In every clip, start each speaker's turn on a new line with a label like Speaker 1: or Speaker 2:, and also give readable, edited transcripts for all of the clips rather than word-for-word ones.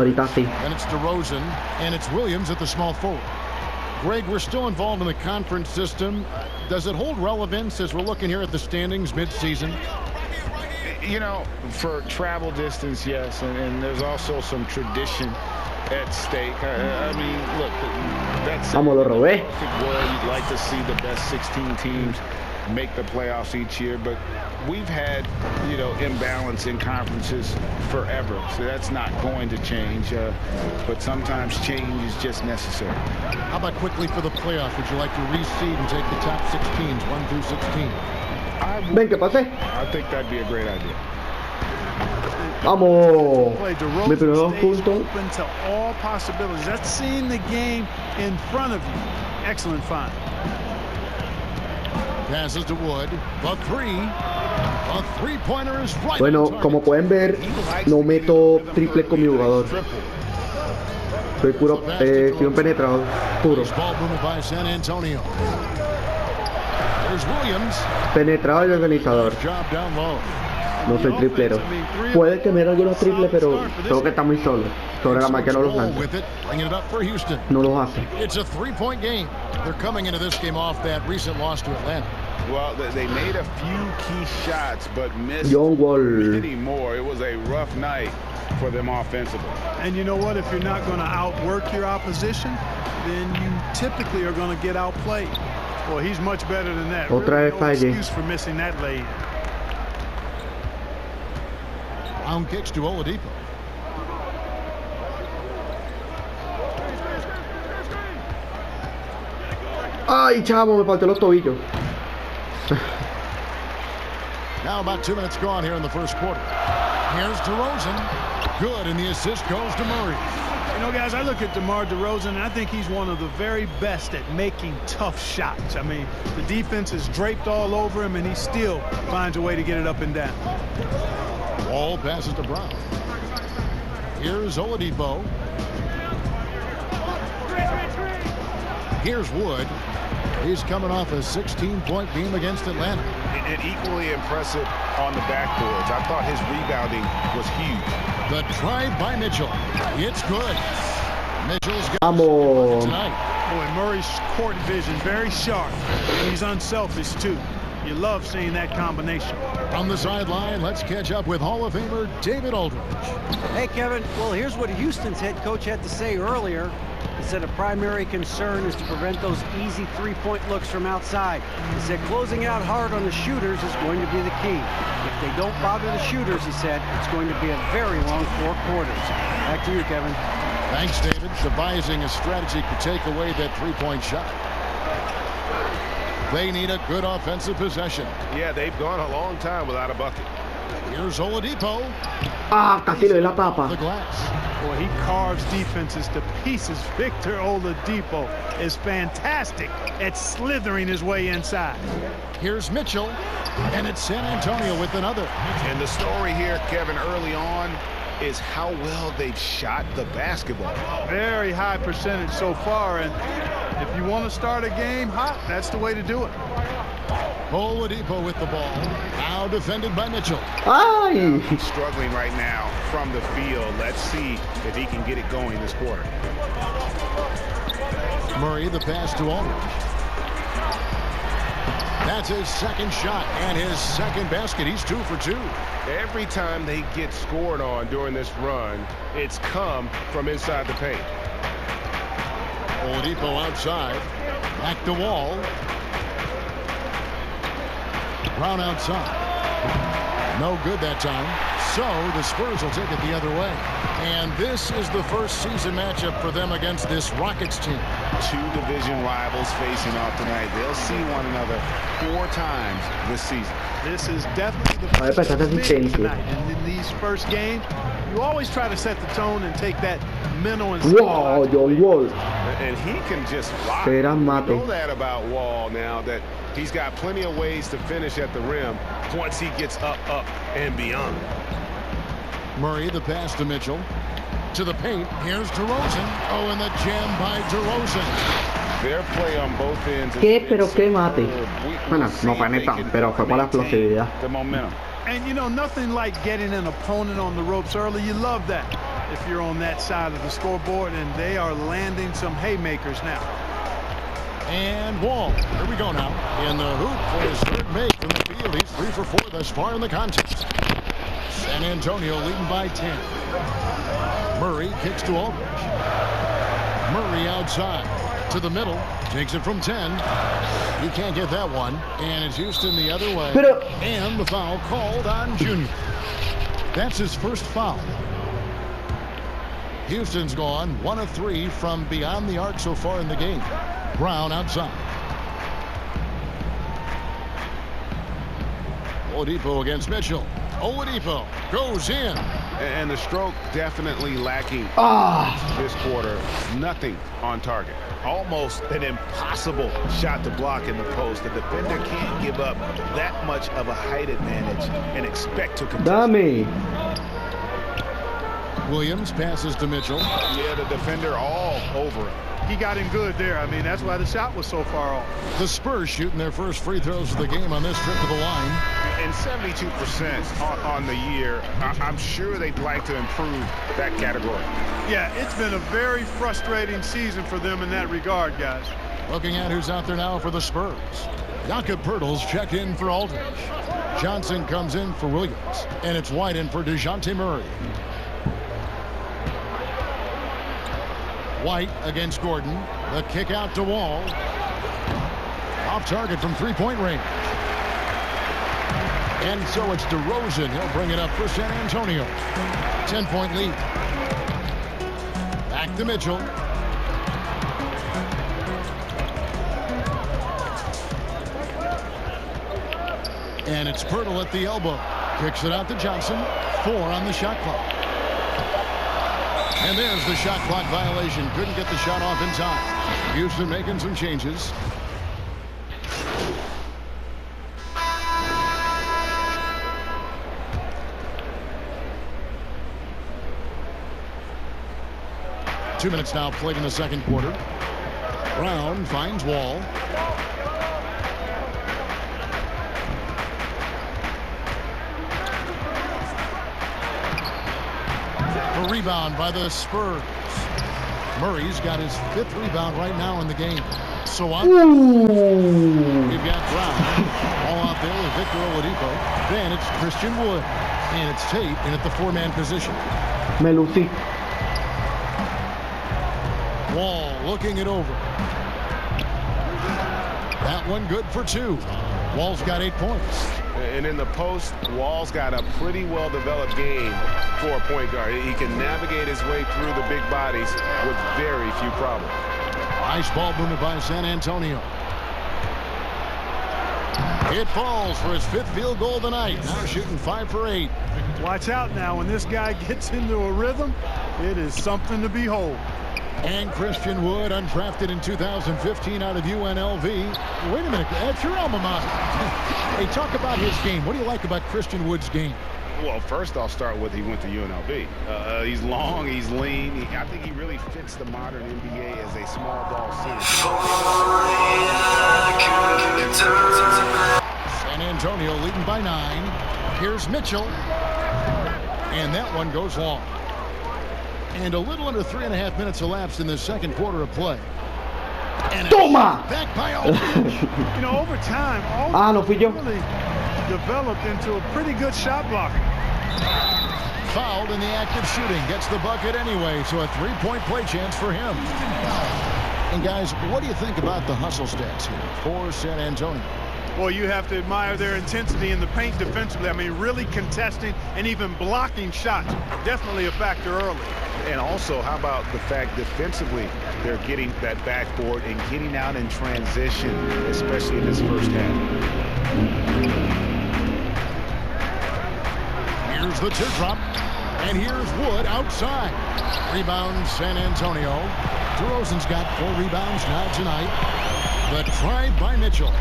Speaker 1: Ahorita sí.
Speaker 2: And it's DeRozan, and it's Williams at the small forward. Greg, we're still involved in the conference system. Does it hold relevance as we're looking here at the standings mid-season?
Speaker 3: You know, for travel distance, yes, and there's also some tradition at stake. I mean, look, that's
Speaker 1: Vamos, lo robé.
Speaker 3: you'd like to see the best 16 teams make the playoffs each year, but we've had, you know, imbalance in conferences forever, so that's not going to change, but sometimes change is just necessary.
Speaker 2: How about quickly for the playoffs? Would you like to reseed and take the top 6 teams, 1 through 16?
Speaker 1: Ven, que pase.
Speaker 3: I think that'd be a great idea.
Speaker 1: Vamos. Me pegó 2 puntos.
Speaker 4: Open to all possibilities. That's seeing the game in front of you. Excellent find.
Speaker 2: Passes to Wood. The three-pointer is right.
Speaker 1: Bueno, como pueden ver, no meto triple con mi jugador. Soy puro, soy un penetrador puro.
Speaker 2: Ball movement by San Antonio. There's Williams.
Speaker 1: Penetrador y organizador.
Speaker 2: Job down low.
Speaker 1: No soy triplero. Puede tener algunos triples, pero tengo que estar muy solo. Sobre la máquina no los lanza. No los hace.
Speaker 2: It's a 3-point game. They're coming into this game off that recent loss to Atlanta.
Speaker 3: Well, they made a few key shots, but missed
Speaker 1: John Wall.
Speaker 3: many more. It was a rough night for them offensively.
Speaker 4: And you know what? If you're not going to outwork your opposition, then you typically are going to get outplayed. Well, he's much better than that.
Speaker 1: Otra vez
Speaker 4: no
Speaker 1: fallé.
Speaker 4: excuse for missing that lay.
Speaker 2: Round kicks to Oladipo.
Speaker 1: Ay, chavo, me faltó los tobillos.
Speaker 2: Now about 2 minutes gone here in the first quarter. Here's DeRozan. Good, and the assist goes to Murray.
Speaker 4: You know, guys, I look at DeMar DeRozan, and I think he's one of the very best at making tough shots. I mean, the defense is draped all over him, and he still finds a way to get it up and down.
Speaker 2: Wall passes to Brown. Here's Oladipo. Here's Wood. He's coming off a 16-point game against Atlanta.
Speaker 3: And equally impressive on the backboards. I thought his rebounding was huge.
Speaker 2: The drive by Mitchell. It's good. Mitchell's got
Speaker 1: Vamos.
Speaker 2: tonight.
Speaker 4: Boy, Murray's court vision very sharp, and he's unselfish too. You love seeing that combination.
Speaker 2: From the sideline, let's catch up with Hall of Famer David Aldridge.
Speaker 5: Hey, Kevin. Well, here's what Houston's head coach had to say earlier. He said a primary concern is to prevent those easy three-point looks from outside. He said closing out hard on the shooters is going to be the key. If they don't bother the shooters, he said, it's going to be a very long 4 quarters. Back to you, Kevin.
Speaker 2: Thanks, David. Devising a strategy to take away that three-point shot. They need a good offensive possession.
Speaker 3: Yeah, they've gone a long time without a bucket.
Speaker 2: Here's Oladipo.
Speaker 1: Ah, casi le doy la tapa.
Speaker 2: The glass.
Speaker 4: Boy, he carves defenses to pieces. Victor Oladipo is fantastic at slithering his way inside.
Speaker 2: Here's Mitchell, and it's San Antonio with another.
Speaker 3: And the story here, Kevin, early on is how well they've shot the basketball.
Speaker 4: Very high percentage so far, and if you want to start a game hot, that's the way to do it.
Speaker 2: Oladipo with the ball. Now defended by Mitchell.
Speaker 1: Ay.
Speaker 3: He's struggling right now from the field. Let's see if he can get it going this quarter.
Speaker 2: Murray, the pass to Aldridge. That's his second shot and his second basket. He's 2 for 2.
Speaker 3: Every time they get scored on during this run, it's come from inside the paint.
Speaker 2: Oladipo outside. Back to Wall. Brown outside. No good that time. So the Spurs will take it the other way. And this is the first season matchup for them against this Rockets team.
Speaker 3: 2 division rivals facing off tonight. They'll see one another 4 times this season.
Speaker 4: This is definitely the
Speaker 1: Ay,
Speaker 4: first
Speaker 1: patatas
Speaker 4: big
Speaker 1: intenso.
Speaker 4: tonight. And in these first games, you always try to set the tone and take that mental and
Speaker 1: Wow, John Wall.
Speaker 3: And he can just fly.
Speaker 1: Será
Speaker 3: You
Speaker 1: mate.
Speaker 3: know that about Wall now, that he's got plenty of ways to finish at the rim once he gets up, and beyond.
Speaker 2: Murray, the pass to Mitchell. To the paint. Here's DeRozan. Oh, and the jam by DeRozan.
Speaker 3: Their play on both ends.
Speaker 1: ¿Qué? Pero qué mate. Bueno, no fue neta, pero fue por la explosividad.
Speaker 3: The momentum.
Speaker 4: And you know, nothing like getting an opponent on the ropes early. You love that. if you're on that side of the scoreboard, and they are landing some haymakers now.
Speaker 2: And Wall, here we go now, in the hoop for his third make from the field. He's 3 for 4 thus far in the contest. San Antonio leading by 10. Murray kicks to Aldridge. Murray outside to the middle, takes it from 10. He can't get that one, and it's Houston the other way. And the foul called on Junior. That's his first foul. Houston's gone 1 of 3 from beyond the arc so far in the game. Brown outside. Oladipo against Mitchell. Oladipo goes in.
Speaker 3: And the stroke definitely lacking this quarter. Nothing on target. Almost an impossible shot to block in the post. The defender can't give up that much of a height advantage and expect to contest.
Speaker 1: Dummy.
Speaker 2: Williams passes to Mitchell.
Speaker 3: Yeah, the defender all over him.
Speaker 4: He got him good there. I mean, that's why the shot was so far off.
Speaker 2: The Spurs shooting their first free throws of the game on this trip to the line.
Speaker 3: And 72% on the year. I'm sure they'd like to improve that category.
Speaker 4: Yeah, it's been a very frustrating season for them in that regard, guys.
Speaker 2: Looking at who's out there now for the Spurs. Jakob Poeltl's checked in for Aldridge. Johnson comes in for Williams. And it's White in for DeJounte Murray. White against Gordon. The kick out to Wall. Off target from three-point range. And so it's DeRozan. He'll bring it up for San Antonio. 10-point lead. Back to Mitchell. And it's Poeltl at the elbow. Kicks it out to Johnson. 4 on the shot clock. And there's the shot clock violation. Couldn't get the shot off in time. Houston making some changes. Two minutes now played in the second quarter. Brown finds Wall. A rebound by the Spurs. Murray's got his 5th rebound right now in the game. So on. We've got Brown all out there with Victor Oladipo. Then it's Christian Wood. And it's Tate in at the 4-man position.
Speaker 1: Me lucí.
Speaker 2: Wall looking it over. That one good for 2. Wall's got 8 points.
Speaker 3: And in the post, Wall's got a pretty well-developed game for a point guard. He can navigate his way through the big bodies with very few problems.
Speaker 2: Nice ball movement by San Antonio. It falls for his 5th field goal of the night. Now shooting 5 for 8.
Speaker 4: Watch out now. When this guy gets into a rhythm, it is something to behold.
Speaker 2: And Christian Wood, undrafted in 2015 out of UNLV. Wait a minute, that's your alma mater. Hey, talk about his game. What do you like about Christian Wood's game?
Speaker 3: Well, first I'll start with he went to UNLV. He's long, he's lean. I think he really fits the modern NBA as a small ball center.
Speaker 2: San Antonio leading by 9. Here's Mitchell. And that one goes long. And a little under 3.5 minutes elapsed in the second quarter of play. And
Speaker 1: Toma!
Speaker 2: Back by Aldridge.
Speaker 4: You know, over time,
Speaker 1: no fui yo.
Speaker 4: really developed into a pretty good shot blocker.
Speaker 2: Fouled in the act of shooting. Gets the bucket anyway, so a 3-point play chance for him. And guys, what do you think about the hustle stats here for San Antonio?
Speaker 4: Well, you have to admire their intensity in the paint defensively. I mean, really contesting and even blocking shots. Definitely a factor early.
Speaker 3: And also, how about the fact defensively they're getting that backboard and getting out in transition, especially in this first half.
Speaker 2: Here's the teardrop. And here's Wood outside. Rebound San Antonio. DeRozan's got 4 rebounds now tonight. The try by Mitchell.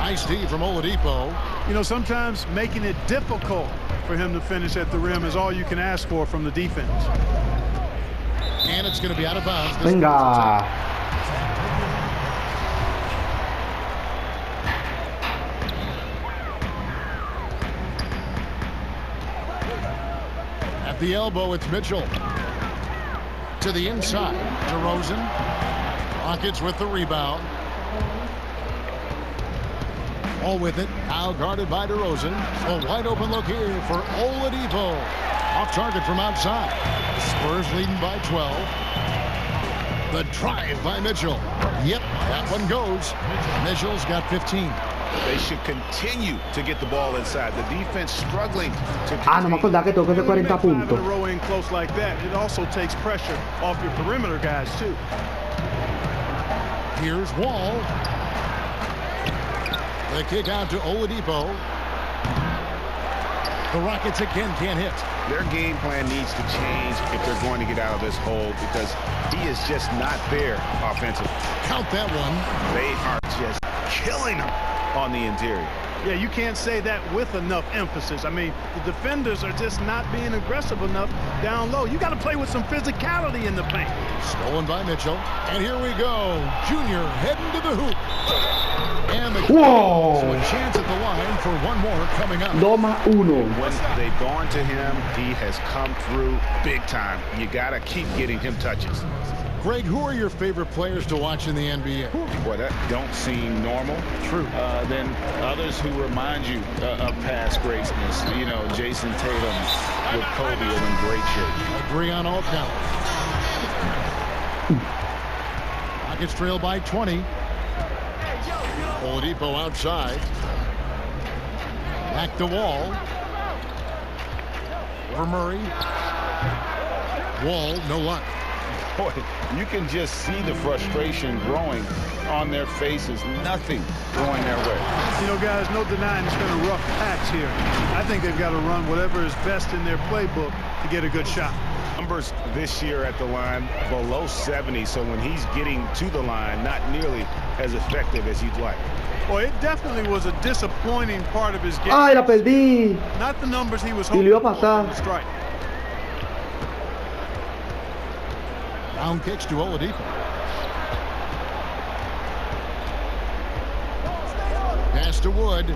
Speaker 2: Nice D from Oladipo.
Speaker 4: You know, sometimes making it difficult for him to finish at the rim is all you can ask for from the defense.
Speaker 2: And it's going to be out of bounds.
Speaker 1: Venga.
Speaker 2: At the elbow, it's Mitchell. to the inside. DeRozan. Rockets with the rebound. All with it. Now guarded by DeRozan. A wide open look here for Oladipo. Off target from outside. Spurs leading by 12. The drive by Mitchell. Yep, that one goes. Mitchell's got 15.
Speaker 3: They should continue to get the ball inside. The defense struggling to
Speaker 1: No me acordaba que tengo que hacer 40
Speaker 4: When you make 5 in a
Speaker 1: puntos.
Speaker 4: row in close like that, it also takes pressure off your perimeter guys, too.
Speaker 2: Here's Wall. The kick out to Oladipo. The Rockets again can't hit.
Speaker 3: Their game plan needs to change if they're going to get out of this hole, because he is just not there offensively.
Speaker 2: Count that one.
Speaker 3: They are just killing them on the interior.
Speaker 4: Yeah, you can't say that with enough emphasis. I mean, the defenders are just not being aggressive enough down low. You got to play with some physicality in the paint.
Speaker 2: Stolen by Mitchell. And here we go. Junior heading to the hoop. And the
Speaker 1: Whoa.
Speaker 2: so a chance at the line for one more coming up.
Speaker 1: 2-1.
Speaker 3: When they've gone to him, he has come through big time. You got to keep getting him touches.
Speaker 2: Greg, who are your favorite players to watch in the NBA?
Speaker 3: Boy, that don't seem normal.
Speaker 2: True.
Speaker 3: Then others who remind you of past greatness. You know, Jason Tatum with Kobe are in great shape.
Speaker 2: Agree on all counts. Rockets trail by 20. Oladipo outside. Back to Wall. Over Murray. Wall, no luck.
Speaker 3: Boy, you can just see the frustration growing on their faces. Nothing going their way.
Speaker 4: You know, guys, no denying it's been a rough patch here. I think they've got to run whatever is best in their playbook to get a good shot.
Speaker 3: Numbers this year at the line below 70, so when he's getting to the line, not nearly as effective as you'd like.
Speaker 4: Well, it definitely was a disappointing part of his game.
Speaker 1: Ay, la perdí.
Speaker 4: Not the numbers he was
Speaker 1: Y
Speaker 4: hoping
Speaker 1: le iba a
Speaker 4: for
Speaker 1: pasar.
Speaker 4: from the strike.
Speaker 2: Down kicks to Oladipo. Pass to Wood.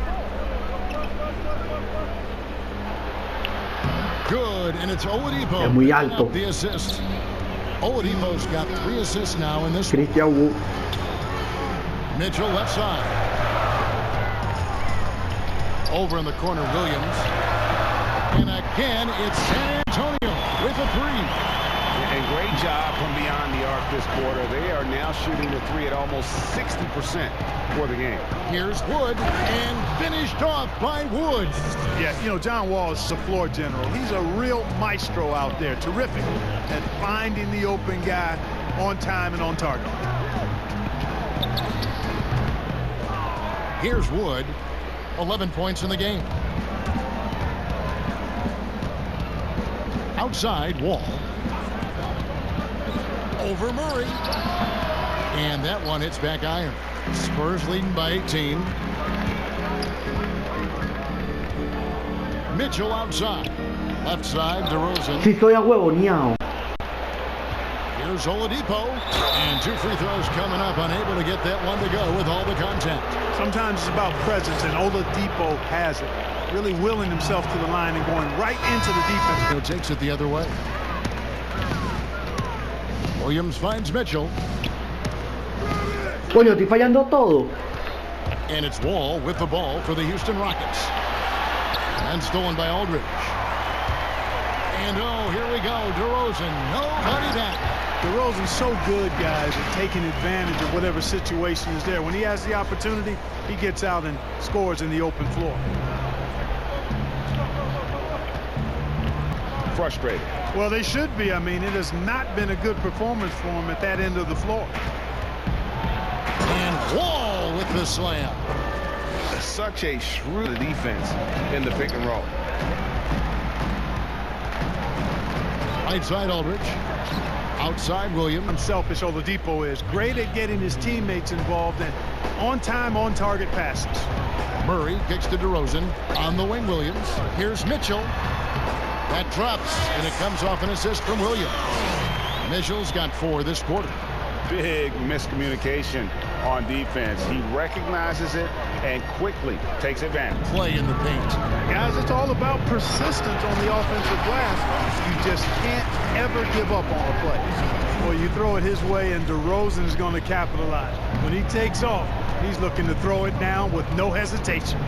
Speaker 2: Good, and it's Oladipo.
Speaker 1: Es muy alto.
Speaker 2: The assist. Oladipo's got 3 assists now in this.
Speaker 1: Christian Wood.
Speaker 2: Mitchell left side. Over in the corner, Williams. And again, it's San Antonio with a 3.
Speaker 3: A great job from beyond the arc this quarter. They are now shooting the 3 at almost 60% for the game.
Speaker 2: Here's Wood, and finished off by Wood.
Speaker 4: Yeah, you know, John Wall is a floor general. He's a real maestro out there. Terrific at finding the open guy on time and on target.
Speaker 2: Here's Wood. 11 points in the game. Outside, Wall. Over Murray. And that one hits back iron. Spurs leading by 18. Mitchell outside. Left side, DeRozan.
Speaker 1: Si soy ahuevoneado.
Speaker 2: Here's Oladipo. And 2 free throws coming up. Unable to get that one to go with all the contact.
Speaker 4: Sometimes it's about presence, and Oladipo has it. Really willing himself to the line and going right into the defense.
Speaker 2: He takes it the other way. Williams finds Mitchell.
Speaker 1: Coño, estoy fallando todo.
Speaker 2: And it's Wall with the ball for the Houston Rockets. And stolen by Aldridge. And oh, here we go. DeRozan, nobody back.
Speaker 4: DeRozan's so good, guys, at taking advantage of whatever situation is there. When he has the opportunity, he gets out and scores in the open floor.
Speaker 3: Frustrated.
Speaker 4: Well, they should be. I mean, it has not been a good performance for him at that end of the floor.
Speaker 2: And Wall with the slam.
Speaker 3: Such a shrewd defense in the pick and roll.
Speaker 2: Right side, Aldridge. Outside, Williams.
Speaker 4: Unselfish Oladipo is. Great at getting his teammates involved and on-time, on-target passes.
Speaker 2: Murray kicks to DeRozan. On the wing, Williams. Here's Mitchell. That drops, and it comes off an assist from Williams. Mitchell's got 4 this quarter.
Speaker 3: Big miscommunication on defense. He recognizes it and quickly takes advantage.
Speaker 2: Play in the paint.
Speaker 4: Guys, it's all about persistence on the offensive glass. You just can't ever give up on a play. Well, you throw it his way, and DeRozan is going to capitalize. When he takes off, he's looking to throw it down with no hesitation.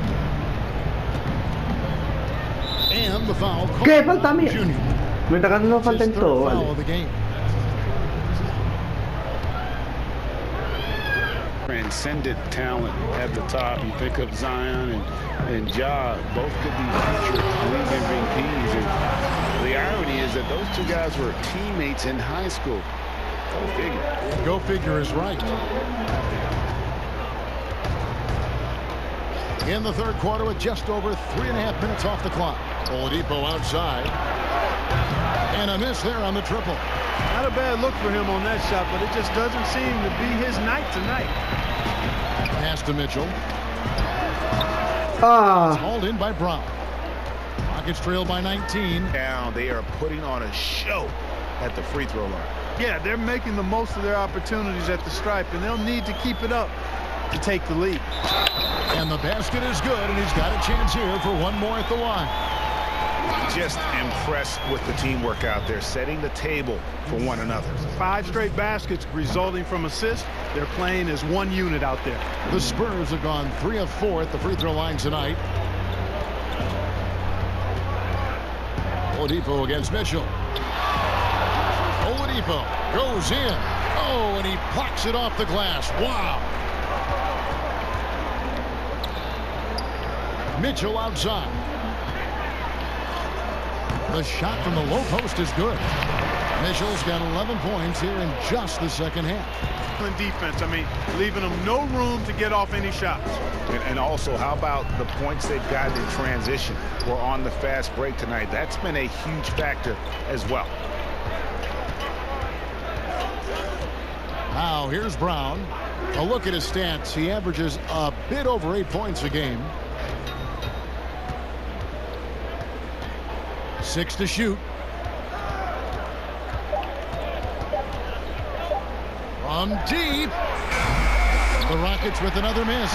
Speaker 2: And the foul call.
Speaker 1: ¿Qué falta mía?
Speaker 2: Junior.
Speaker 1: Me está dando falta en
Speaker 2: His
Speaker 1: todo,
Speaker 2: third foul
Speaker 1: vale.
Speaker 2: of the game.
Speaker 3: Transcendent talent at the top. You think of Zion and Ja, both could be future league MVPs. And the irony is that those two guys were teammates in high school. Go figure.
Speaker 2: Go figure is right. In the third quarter with just over 3.5 minutes off the clock. Oladipo outside. And a miss there on the triple.
Speaker 4: Not a bad look for him on that shot, but it just doesn't seem to be his night tonight.
Speaker 2: Pass to Mitchell.
Speaker 1: Ah,
Speaker 2: Hauled in by Brown. Rockets trail by 19.
Speaker 3: Now they are putting on a show at the free throw line.
Speaker 4: Yeah, they're making the most of their opportunities at the stripe, and they'll need to keep it up to take the lead.
Speaker 2: And the basket is good, and he's got a chance here for one more at the line.
Speaker 3: Just impressed with the teamwork out there, setting the table for one another.
Speaker 4: 5 straight baskets resulting from assists. They're playing as one unit out there.
Speaker 2: The Spurs have gone 3 of 4 at the free throw line tonight. Oladipo against Mitchell. Oladipo goes in. Oh, and he blocks it off the glass. Wow. Mitchell outside. The shot from the low post is good. Mitchell's got 11 points here in just the second half.
Speaker 4: In defense, I mean, leaving them no room to get off any shots.
Speaker 3: And also, how about the points they've gotten in transition or on the fast break tonight? That's been a huge factor as well.
Speaker 2: Now here's Brown. A look at his stats. He averages a bit over 8 points a game. 6 to shoot. From deep. The Rockets with another miss.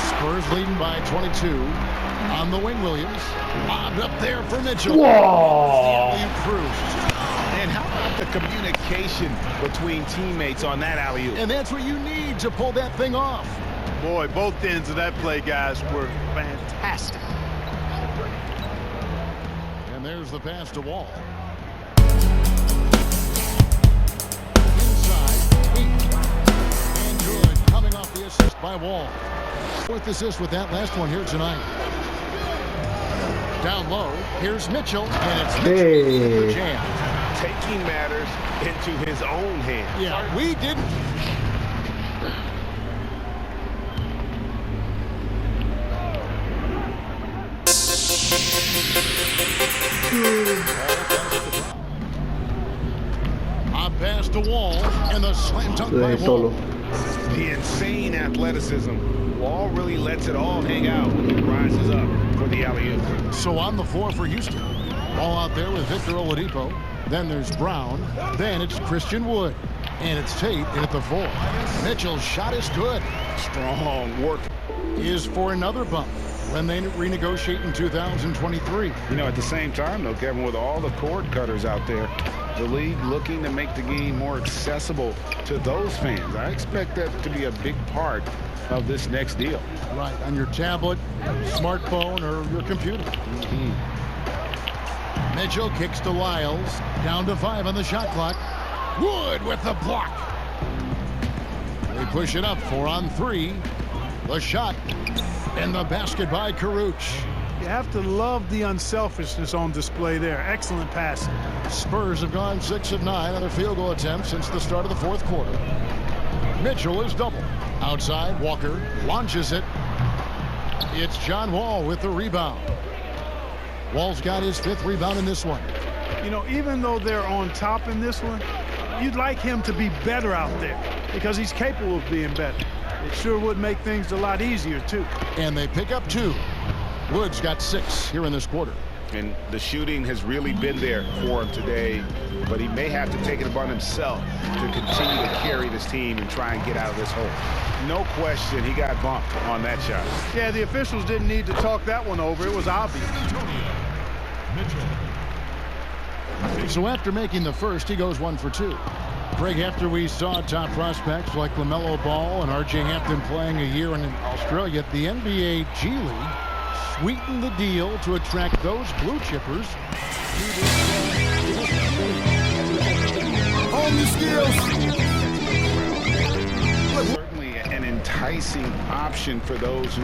Speaker 2: Spurs leading by 22 on the wing. Williams lobbed up there for Mitchell.
Speaker 1: whoa.
Speaker 3: And how about the communication between teammates on that alley-oop?
Speaker 2: And that's what you need to pull that thing off.
Speaker 4: Boy, both ends of that play, guys, were fantastic.
Speaker 2: And there's the pass to Wall. Coming off the assist by Wall. 4th assist with that last one here tonight. Down low, here's Mitchell, and it's Mitchell
Speaker 1: Hey.
Speaker 2: for jam.
Speaker 3: Taking matters into his own hands.
Speaker 2: Yeah, we didn't. On pass to Wall, and the slam dunk by
Speaker 1: Solo.
Speaker 2: Wall.
Speaker 3: The insane athleticism. Wall really lets it all hang out when he rises up for the alley-oop.
Speaker 2: So on the floor for Houston. Ball out there with Victor Oladipo. Then there's Brown. Then it's Christian Wood. And it's Tate in at the 4. Mitchell's shot is good.
Speaker 3: Strong work.
Speaker 2: Is for another bump when they renegotiate in 2023.
Speaker 3: You know, at the same time, though, Kevin, with all the cord cutters out there, the league looking to make the game more accessible to those fans. I expect that to be a big part of this next deal.
Speaker 2: Right, on your tablet, smartphone, or your computer. Mitchell kicks to Lyles. Down to 5 on the shot clock. Wood with the block. They push it up 4 on 3. The shot and the basket by Caruch.
Speaker 4: You have to love the unselfishness on display there. Excellent passing.
Speaker 2: Spurs have gone 6 of 9 on their field goal attempts since the start of the 4th quarter. Mitchell is double. Outside, Walker launches it. It's John Wall with the rebound. Wall's got his 5th rebound in this one.
Speaker 4: You know, even though they're on top in this one, you'd like him to be better out there because he's capable of being better. It sure would make things a lot easier, too.
Speaker 2: And they pick up 2. Wood's got 6 here in this quarter.
Speaker 3: And the shooting has really been there for him today, but he may have to take it upon himself to continue to carry this team and try and get out of this hole. No question, he got bumped on that shot.
Speaker 4: Yeah, the officials didn't need to talk that one over. It was obvious.
Speaker 2: So after making the first, he goes 1 for 2. Greg, after we saw top prospects like LaMelo Ball and R.J. Hampton playing a year in Australia, the NBA G League sweetened the deal to attract those blue chippers.
Speaker 6: Only skills.
Speaker 3: Certainly an enticing option for those who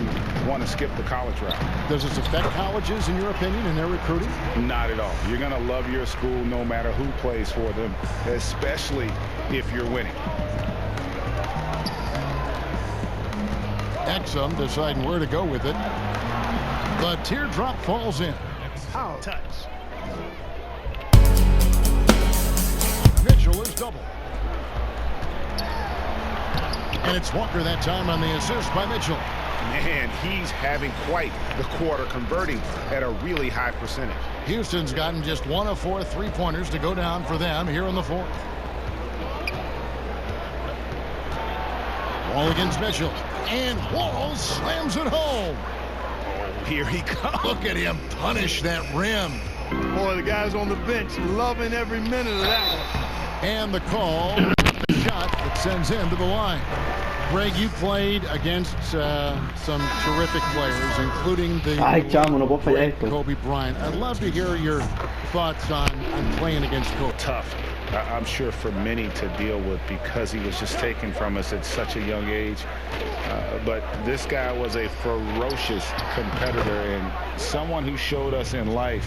Speaker 3: want to skip the college route.
Speaker 2: Does this affect colleges, in your opinion, in their recruiting?
Speaker 3: Not at all. You're going to love your school no matter who plays for them, especially if you're winning.
Speaker 2: Exum deciding where to go with it. The teardrop falls in.
Speaker 4: Foul touch.
Speaker 2: Mitchell is double. And it's Walker that time on the assist by Mitchell.
Speaker 6: Man, he's having quite the quarter, converting at a really high percentage.
Speaker 2: Houston's gotten just 1 of 4 3-pointers to go down for them here in the fourth. Wall against Mitchell. And Wall slams it home.
Speaker 6: Here he comes.
Speaker 2: Look at him punish that rim.
Speaker 4: Boy, the guys on the bench loving every minute of that one.
Speaker 2: And the call, the shot that sends him to the line. Greg, you played against some terrific players, including the
Speaker 1: chamo, no puedo fallar
Speaker 2: great
Speaker 1: esto.
Speaker 2: Kobe Bryant. I'd love to hear your thoughts on playing against Kobe.
Speaker 3: Tough, I'm sure, for many to deal with because he was just taken from us at such a young age. But this guy was a ferocious competitor and someone who showed us in life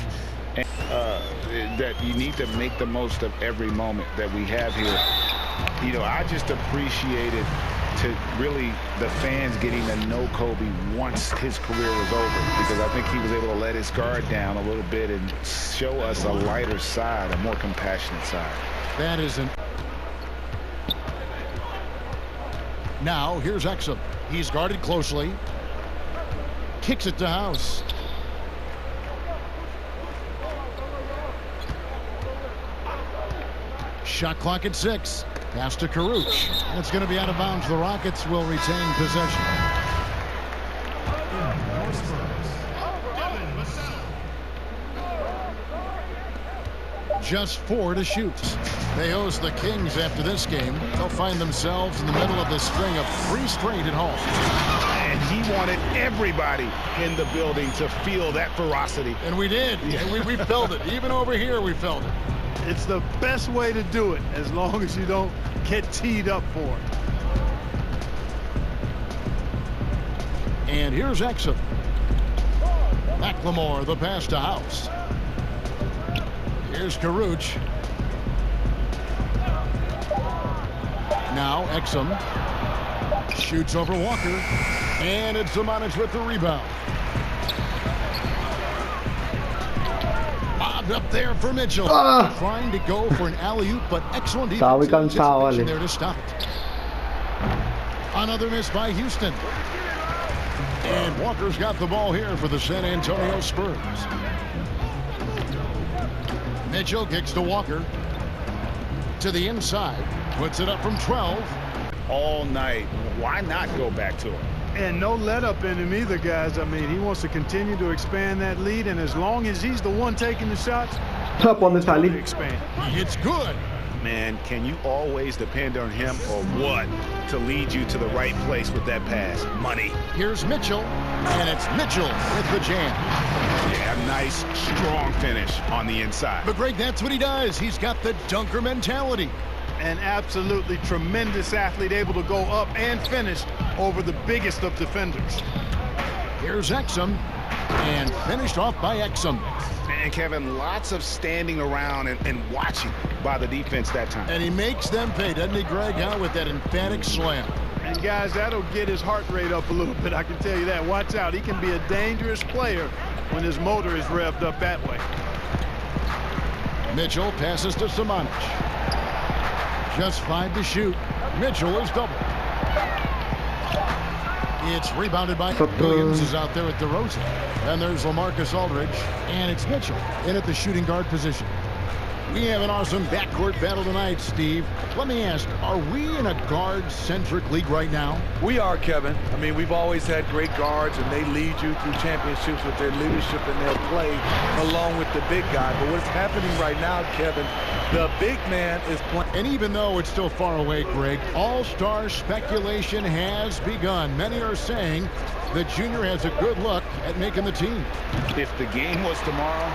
Speaker 3: that you need to make the most of every moment that we have here. You know, I just appreciated to really the fans getting to know Kobe once his career was over, because I think he was able to let his guard down a little bit and show us a lighter side, a more compassionate side.
Speaker 2: That isn't. Now here's Exum. He's guarded closely. Kicks it to House. Shot clock at 6. Pass to Karuch. It's going to be out of bounds. The Rockets will retain possession. Just 4 to shoot. They host the Kings after this game. They'll find themselves in the middle of the string of 3 straight at home.
Speaker 6: And he wanted everybody in the building to feel that ferocity.
Speaker 2: And we did. Yeah. We felt it. Even over here, we felt it.
Speaker 4: It's the best way to do it, as long as you don't get teed up for it.
Speaker 2: And here's Exum. McLemore, the pass to House. Here's Karuch. Now Exum shoots over Walker. And it's Zimonjic with the rebound. Up there for Mitchell. Trying to go for an alley-oop, but excellent defense there to stop it. Another miss by Houston. And Walker's got the ball here for the San Antonio Spurs. Mitchell kicks to Walker. To the inside. Puts it up from 12.
Speaker 6: All night. Why not go back to him?
Speaker 4: And no let up in him either, guys. I mean, he wants to continue to expand that lead, and as long as he's the one taking the shots, expand.
Speaker 2: It's good.
Speaker 6: Man, can you always depend on him or what to lead you to the right place with that pass? Money.
Speaker 2: Here's Mitchell, and it's Mitchell with the jam.
Speaker 6: Yeah, nice, strong finish on the inside.
Speaker 2: But Greg, that's what he does. He's got the dunker mentality.
Speaker 4: An absolutely tremendous athlete, able to go up and finish over the biggest of defenders.
Speaker 2: Here's Exum, and finished off by Exum.
Speaker 6: And Kevin, lots of standing around and watching by the defense that time.
Speaker 2: And he makes them pay, doesn't he, Greg, with that emphatic slam.
Speaker 4: And guys, that'll get his heart rate up a little bit, I can tell you that. Watch out, he can be a dangerous player when his motor is revved up that way.
Speaker 2: Mitchell passes to Zimonjic. Just 5 to shoot. Mitchell is double. It's rebounded by Williams is out there at DeRozan. And there's LaMarcus Aldridge. And it's Mitchell in at the shooting guard position. We have an awesome backcourt battle tonight, Steve. Let me ask, are we in a guard-centric league right now?
Speaker 7: We are, Kevin. I mean, we've always had great guards, and they lead you through championships with their leadership and their play, along with the big guy. But what's happening right now, Kevin, the big man is playing.
Speaker 2: And even though it's still far away, Greg, all-star speculation has begun. Many are saying that Junior has a good look at making the team.
Speaker 3: If the game was tomorrow,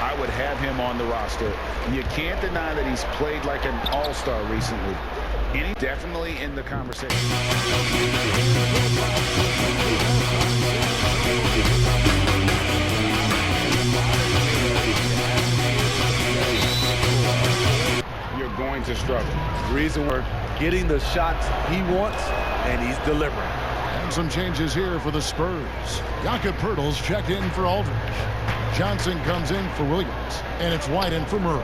Speaker 3: I would have him on the roster. You can't deny that he's played like an all-star recently. And he's definitely in the conversation. You're going to struggle.
Speaker 7: The reason we're getting the shots he wants, and he's delivering.
Speaker 2: And some changes here for the Spurs. Jakob Poeltl's checked in for Aldridge. Johnson comes in for Williams, and it's White in for Murray.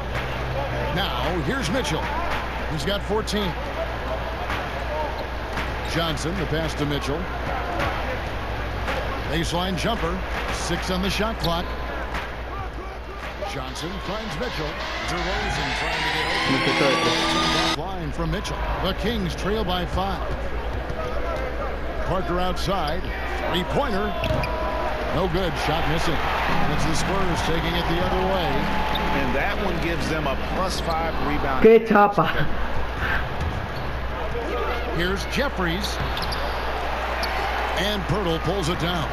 Speaker 2: Now, here's Mitchell. He's got 14. Johnson, the pass to Mitchell. Baseline jumper, 6 on the shot clock. Johnson finds Mitchell. DeRozan trying to get open. Line from Mitchell. The Kings trail by 5. Parker outside. Three-pointer. No good. Shot missing. It's the Spurs taking it the other way.
Speaker 3: And that one gives them a +5 rebound.
Speaker 1: Qué chapa.
Speaker 2: Here's Jeffries. And Poeltl pulls it down.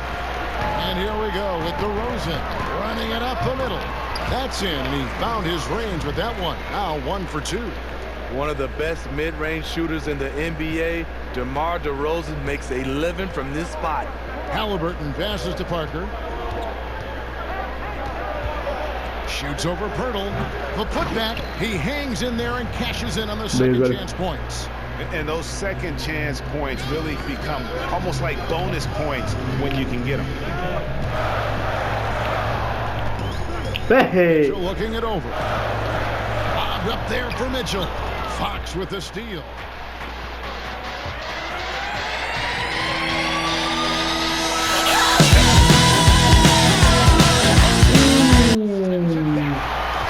Speaker 2: And here we go with DeRozan running it up the middle. That's in, and he found his range with that one. Now 1 for 2.
Speaker 7: One of the best mid-range shooters in the NBA, DeMar DeRozan makes a living from this spot.
Speaker 2: Halliburton passes to Parker. Shoots over Poeltl. The putback. He hangs in there and cashes in on the second chance points.
Speaker 3: And those second chance points really become almost like bonus points when you can get them.
Speaker 1: Hey.
Speaker 2: Mitchell looking it over. Bobbed up there for Mitchell. Fox with the steal.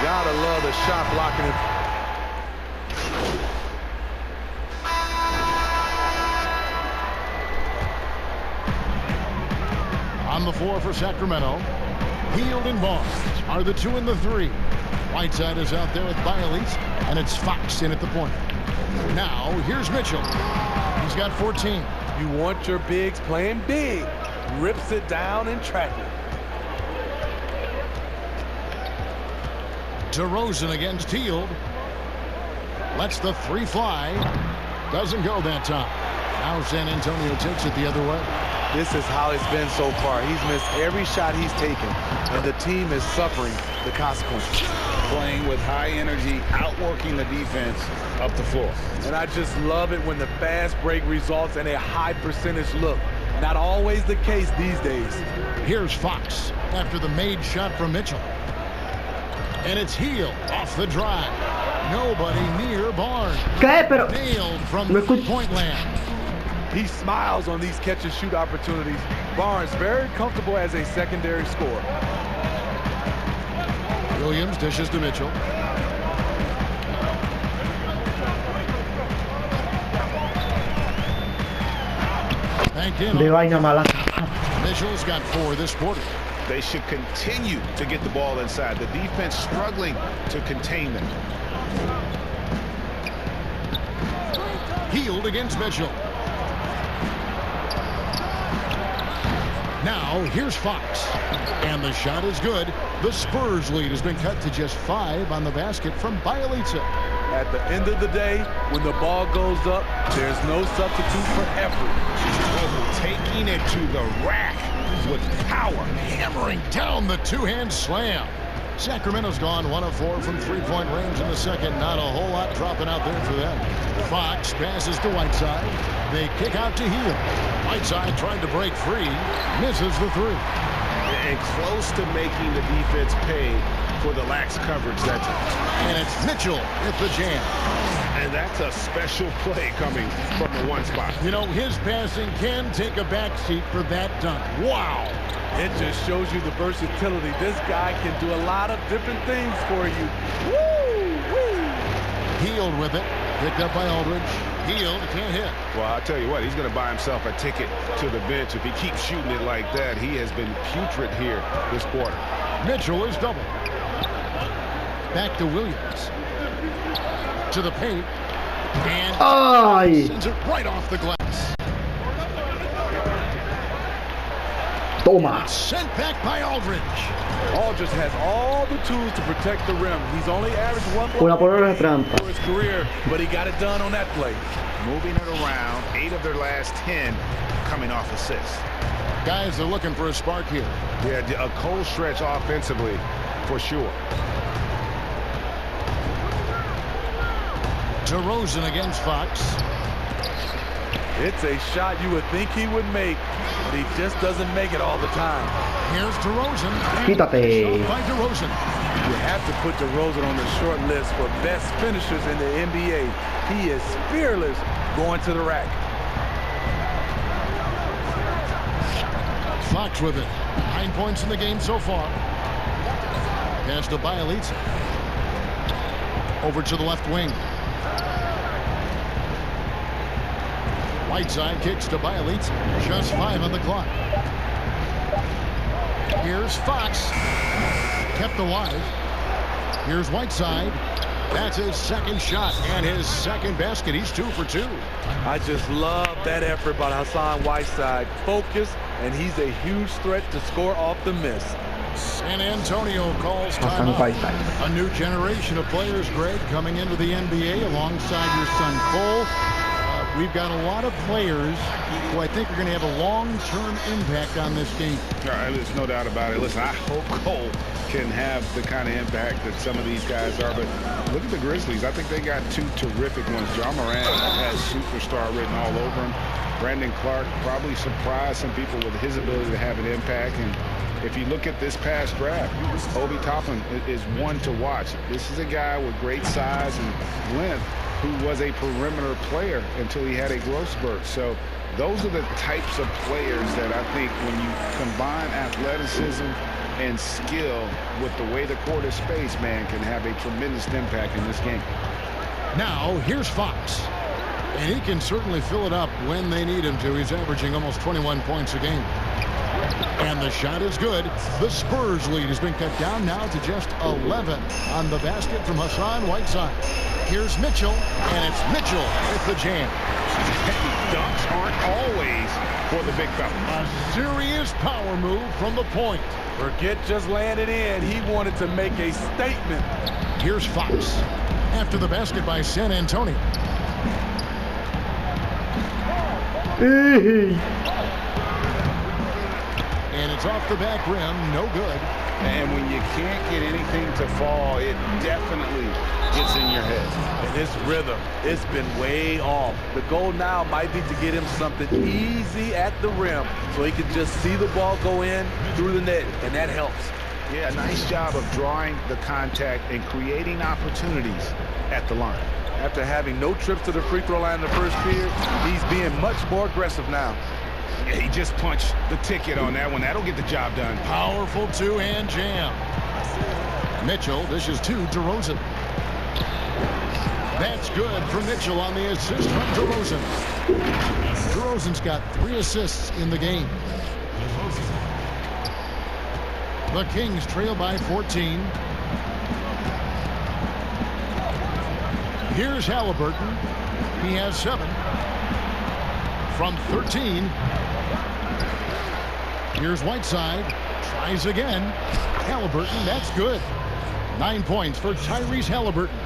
Speaker 7: Gotta love the shot blocking.
Speaker 2: On the floor for Sacramento. Hield and Barnes are the 2 and the 3. Whiteside is out there with Bialys, and it's Fox in at the point. Now, here's Mitchell. He's got 14.
Speaker 7: You want your bigs playing big. Rips it down and track it.
Speaker 2: DeRozan against Hield. Lets the 3 fly. Doesn't go that time. Now San Antonio takes it the other way.
Speaker 7: This is how it's been so far. He's missed every shot he's taken, and the team is suffering the consequences.
Speaker 3: Playing with high energy, outworking the defense up the floor.
Speaker 7: And I just love it when the fast break results in a high percentage look. Not always the case these days.
Speaker 2: Here's Fox after the made shot from Mitchell. And it's Hield off the drive. Nobody near Barnes.
Speaker 1: ¿Qué? Pero
Speaker 2: Nailed from
Speaker 1: no escucho.
Speaker 2: point land.
Speaker 7: He smiles on these catch and shoot opportunities. Barnes very comfortable as a secondary scorer.
Speaker 2: Williams dishes to Mitchell. Banked in.
Speaker 1: de vaina mala.
Speaker 2: Mitchell's got 4 this quarter.
Speaker 3: They should continue to get the ball inside. The defense struggling to contain them.
Speaker 2: Hield against Mitchell. Now, here's Fox. And the shot is good. The Spurs lead has been cut to just 5 on the basket from Bialys.
Speaker 7: At the end of the day, when the ball goes up, there's no substitute for effort.
Speaker 2: Taking it to the rack with power, hammering down the 2-hand slam. Sacramento's gone 1 of 4 from 3-point range in the second. Not a whole lot dropping out there for them. Fox passes to Whiteside. They kick out to Hield. Whiteside tried to break free. Misses the 3.
Speaker 3: And close to making the defense pay for the lax coverage that time.
Speaker 2: And it's Mitchell at the jam.
Speaker 3: And that's a special play coming from the 1 spot.
Speaker 2: You know, his passing can take a backseat for that dunk. Wow.
Speaker 7: It just shows you the versatility. This guy can do a lot of different things for you. Woo!
Speaker 2: Healed with it. Picked up by Aldridge. Healed. Can't hit.
Speaker 6: Well, I'll tell you what, he's going to buy himself a ticket to the bench. If he keeps shooting it like that, he has been putrid here this quarter.
Speaker 2: Mitchell is double. Back to Williams. To the paint. And sends it right off the glass.
Speaker 1: Toma.
Speaker 2: Sent back by Aldridge.
Speaker 7: Aldridge has all the tools to protect the rim. He's only averaged one
Speaker 1: Una por hora de trampa.
Speaker 7: for his career, but he got it done on that play.
Speaker 6: Moving it around, 8 of their last 10 coming off assists.
Speaker 2: Guys are looking for a spark here.
Speaker 6: Yeah, a cold stretch offensively for sure.
Speaker 2: DeRozan against Fox.
Speaker 7: It's a shot you would think he would make, but he just doesn't make it all the time.
Speaker 2: Here's DeRozan.
Speaker 1: Quítate.
Speaker 2: Shot by DeRozan.
Speaker 7: You have to put DeRozan on the short list for best finishers in the NBA. He is fearless going to the rack.
Speaker 2: Fox with it. 9 points in the game so far. Pass to Bielitsa. Over to the left wing. Whiteside kicks to Bielitsa. Just 5 on the clock. Here's Fox. Kept alive. Here's Whiteside. That's his second shot and his second basket. He's 2 for 2.
Speaker 7: I just love that effort by Hassan Whiteside. Focus, and he's a huge threat to score off the miss.
Speaker 2: San Antonio calls
Speaker 1: Hassan
Speaker 2: timeout.
Speaker 1: Whiteside.
Speaker 2: A new generation of players, Greg, coming into the NBA alongside your son Cole. We've got a lot of players who I think are going to have a long-term impact on this game.
Speaker 6: There's no doubt about it. Listen, I hope Cole can have the kind of impact that some of these guys are. But look at the Grizzlies. I think they got 2 terrific ones. Ja Morant has superstar written all over him. Brandon Clark probably surprised some people with his ability to have an impact. And if you look at this past draft, Obi Toppin is one to watch. This is a guy with great size and length who was a perimeter player until he had a growth spurt. So those are the types of players that I think when you combine athleticism and skill with the way the court is spaced, man, can have a tremendous impact in this game.
Speaker 2: Now, here's Fox. And he can certainly fill it up when they need him to. He's averaging almost 21 points a game. And the shot is good. The Spurs lead has been cut down now to just 11 on the basket from Hassan Whiteside. Here's Mitchell, and it's Mitchell with the jam.
Speaker 6: Dunks aren't always for the big fella.
Speaker 2: A serious power move from the point.
Speaker 7: Forget just laying it in. He wanted to make a statement.
Speaker 2: Here's Fox. After the basket by San Antonio. And it's off the back rim. No good.
Speaker 6: And when you can't get anything to fall, it definitely gets in your head.
Speaker 7: And his rhythm, it's been way off. The goal now might be to get him something easy at the rim so he can just see the ball go in through the net, and that helps.
Speaker 6: Yeah, nice job of drawing the contact and creating opportunities at the line.
Speaker 7: After having no trips to the free throw line in the first period, he's being much more aggressive now.
Speaker 6: Yeah, he just punched the ticket on that one. That'll get the job done.
Speaker 2: Powerful two-hand jam. Mitchell dishes to DeRozan. That's good for Mitchell on the assist from DeRozan. DeRozan's got 3 assists in the game. The Kings trail by 14. Here's Halliburton. He has 7 from 13. Here's Whiteside. Tries again. Halliburton, that's good. 9 points for Tyrese Halliburton.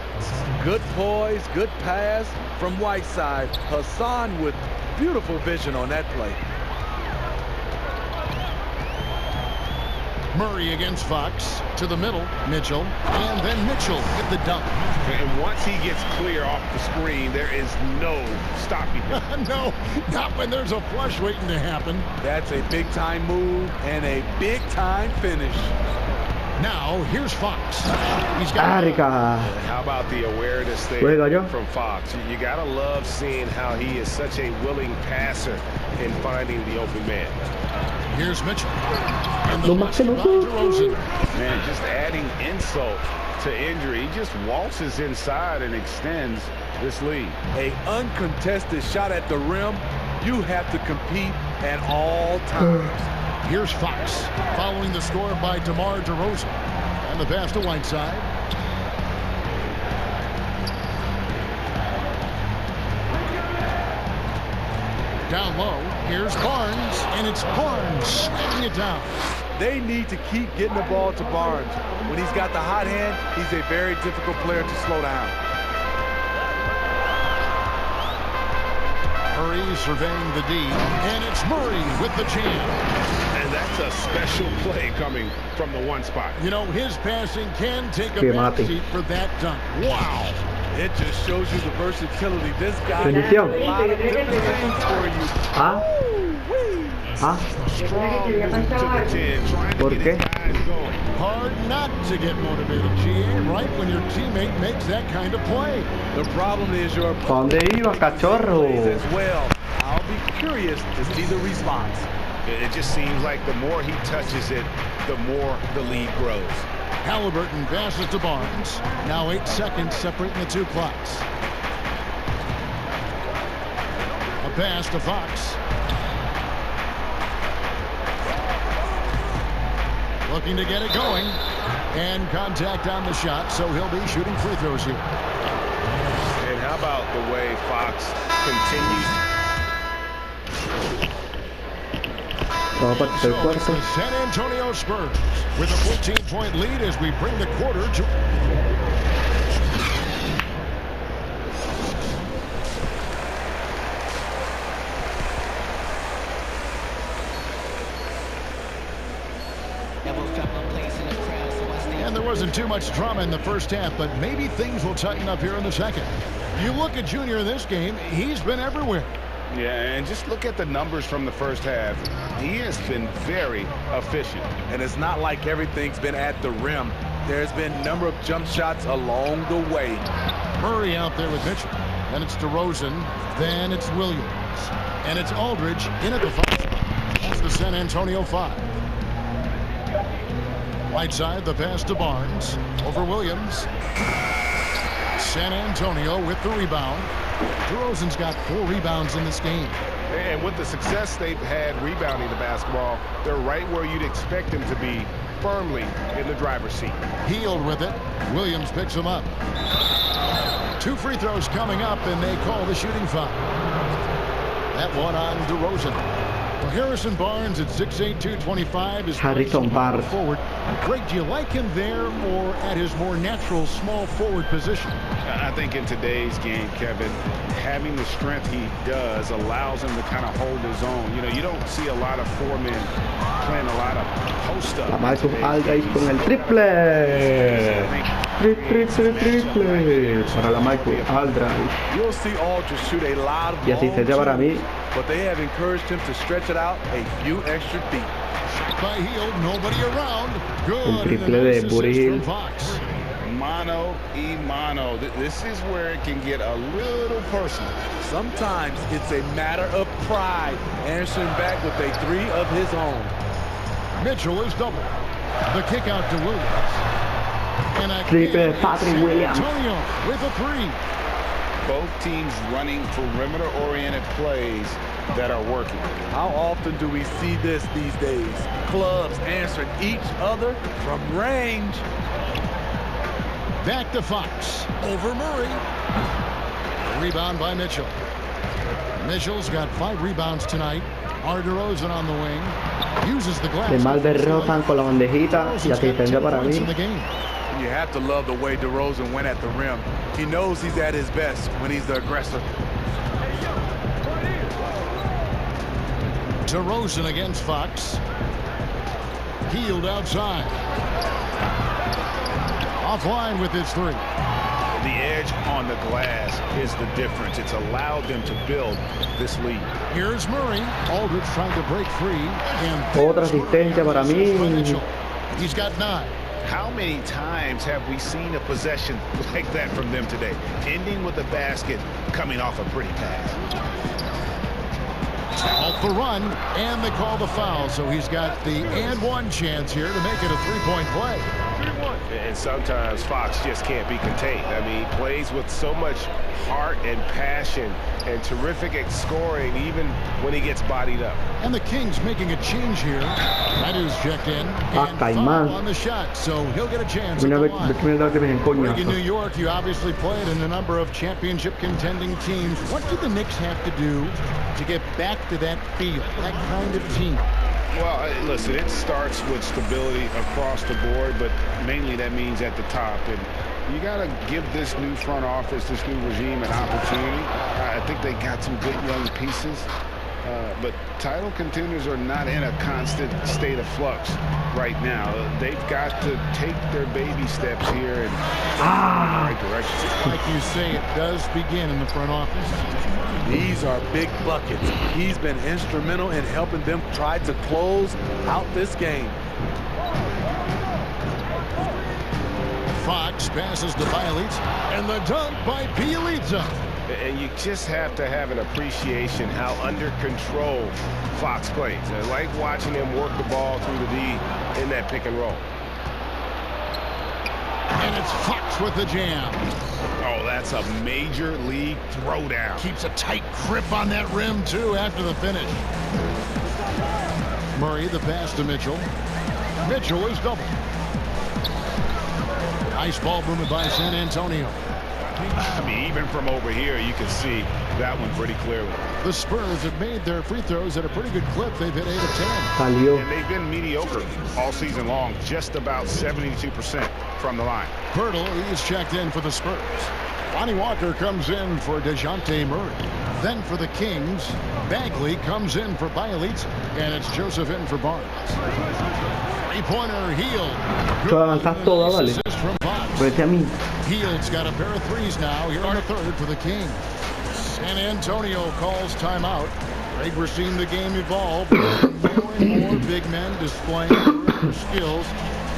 Speaker 7: Good poise, good pass from Whiteside. Hassan with beautiful vision on that play.
Speaker 2: Murray against Fox. To the middle, Mitchell. And then Mitchell with the dunk.
Speaker 6: And once he gets clear off the screen, there is no stopping him.
Speaker 2: No, not when there's a flush waiting to happen.
Speaker 7: That's a big-time move and a big-time finish.
Speaker 2: Now, here's Fox. He's got
Speaker 1: Arica.
Speaker 6: How about the awareness there
Speaker 1: Juega yo.
Speaker 6: from Fox? You got to love seeing how he is such a willing passer in finding the open man.
Speaker 2: Here's Mitchell.
Speaker 1: Lo máximo.
Speaker 2: DeRozan.
Speaker 6: Man, just adding insult to injury. He just waltzes inside and extends this lead.
Speaker 7: A uncontested shot at the rim, you have to compete at all times.
Speaker 2: Here's Fox, following the score by DeMar DeRozan. And the pass to Whiteside. Down low, here's Barnes, and it's Barnes slamming it down.
Speaker 7: They need to keep getting the ball to Barnes. When he's got the hot hand, he's a very difficult player to slow down.
Speaker 2: Murray surveying the D, and it's Murray with the jam.
Speaker 6: And that's a special play coming from the one spot.
Speaker 2: You know, his passing can take a
Speaker 1: Que mate.
Speaker 2: backseat for that dunk. Wow.
Speaker 7: It just shows you the versatility. This guy can do
Speaker 1: Bendición.
Speaker 7: a lot of different things for you.
Speaker 1: Ah. Ah.
Speaker 6: Strong move to the 10, trying to
Speaker 1: ¿Por
Speaker 6: get
Speaker 1: qué?
Speaker 6: his guys going.
Speaker 2: Hard not to get motivated, GA, right when your teammate makes that kind of play.
Speaker 7: The problem is your
Speaker 1: ¿Pa dónde iba, cachorro?
Speaker 7: as well. I'll be curious to see the response.
Speaker 6: It just seems like the more he touches it, the more the lead grows.
Speaker 2: Halliburton passes to Barnes. Now 8 seconds separating the two clocks. A pass to Fox. Looking to get it going. And contact on the shot, so he'll be shooting free throws here.
Speaker 6: And how about the way Fox continues?
Speaker 1: Vamos a partir el
Speaker 2: So it's
Speaker 1: cuarto.
Speaker 2: the San Antonio Spurs with a 14-point lead as we bring the quarter to... And there wasn't too much drama in the first half, but maybe things will tighten up here in the second. You look at Junior in this game, he's been everywhere.
Speaker 6: Yeah, and just look at the numbers from the first half. He has been very efficient.
Speaker 7: And it's not like everything's been at the rim. There's been a number of jump shots along the way.
Speaker 2: Murray out there with Mitchell. Then it's DeRozan. Then it's Williams. And it's Aldridge in at the 5 spot. That's the San Antonio 5. Whiteside, the pass to Barnes. Over Williams. San Antonio with the rebound. DeRozan's got 4 rebounds in this game.
Speaker 6: And with the success they've had rebounding the basketball, they're right where you'd expect them to be, firmly in the driver's seat.
Speaker 2: Healed with it. Williams picks him up. 2 free throws coming up, and they call the shooting foul. That one on DeRozan. Well, Harrison Barnes at 6'8", 225 is
Speaker 1: Harrison Barnes.
Speaker 2: forward. Greg, do you like him there or at his more natural small forward position?
Speaker 6: I think in today's game, Kevin, having the strength he does allows him to kind of hold his own. You know, you don't see a lot of 4 men playing a lot of post-up.
Speaker 1: La Marcus Aldridge con el triple. Triple. Para la Marcus Aldridge.
Speaker 7: You'll see Aldridge shoot a lot of
Speaker 1: Y asistencia para mí.
Speaker 7: but they have encouraged him to stretch it out a few extra feet.
Speaker 2: Shot by Hield, nobody around. Good.
Speaker 1: Un triple de Buddy Hield.
Speaker 2: Fox.
Speaker 6: Mano y mano. This is where it can get a little personal.
Speaker 7: Sometimes it's a matter of pride, answering back with a 3 of his own.
Speaker 2: Mitchell is double. The kick out to Williams. And a
Speaker 1: Triple Patrick Williams.
Speaker 2: Antonio with a 3.
Speaker 6: Both teams running perimeter-oriented plays that are working.
Speaker 7: How often do we see this these days? Clubs answering each other from range.
Speaker 2: Back to Fox. Over Murray. Rebound by Mitchell. Mitchell's got 5 rebounds tonight. DeRozan on the wing. Uses the glass.
Speaker 1: De mal de Rosan con la bandejita y asistencia para mí.
Speaker 7: You have to love the way DeRozan went at the rim. He knows he's at his best when he's the aggressor.
Speaker 2: DeRozan against Fox. Hield outside. Offline with his 3.
Speaker 6: The edge on the glass is the difference. It's allowed them to build this lead.
Speaker 2: Here's Murray. Aldridge trying to break free. And
Speaker 1: Otra asistencia para mí.
Speaker 2: He's got 9.
Speaker 6: How many times have we seen a possession like that from them today? Ending with a basket, coming off a pretty pass.
Speaker 2: Off the run, and they call the foul, so he's got the and one chance here to make it a three-point play.
Speaker 8: And sometimes Fox just can't be contained. I mean, he plays with so much heart and passion and terrific at scoring, even when he gets bodied up.
Speaker 2: And the Kings making a change here. Meadows checked in and foul on the shot, so he'll get a chance at the line. In New York, you obviously played in a number of championship contending teams. What do the Knicks have to do to get back to that feel, that kind of team?
Speaker 6: Well, listen, it starts with stability across the board, but mainly that means at the top. And you got to give this new front office, this new regime, an opportunity. I think they got some good young pieces. But title contenders are not in a constant state of flux right now. They've got to take their baby steps here and in the right direction.
Speaker 2: Like you say, it does begin in the front office.
Speaker 7: These are big buckets. He's been instrumental in helping them try to close out this game.
Speaker 2: Fox passes to Bielitz, and the dunk by Bielitz.
Speaker 8: And you just have to have an appreciation how under control Fox plays. I like watching him work the ball through the D in that pick and roll.
Speaker 2: And it's Fox with the jam.
Speaker 6: Oh, that's a major league throwdown.
Speaker 2: Keeps a tight grip on that rim, too, after the finish. Murray, the pass to Mitchell. Mitchell is double. Nice ball movement by San Antonio.
Speaker 6: I mean, even from over here, you can see that one pretty clearly.
Speaker 2: The Spurs have made their free throws at a pretty good clip. They've hit 8 of 10.
Speaker 6: And they've been mediocre all season long, just about 72% from the line.
Speaker 2: Pirtle, he's checked in for the Spurs. Lonnie Walker comes in for DeJounte Murray. Then for the Kings, Bagley comes in for Bielitz, and it's Joseph in for Barnes. Three-pointer, Hield. Assist from Fox. Hield's got a pair of threes now here in the third for the Kings. San Antonio calls timeout. Greg, we're seeing the game evolve. More and more big men displaying their skills.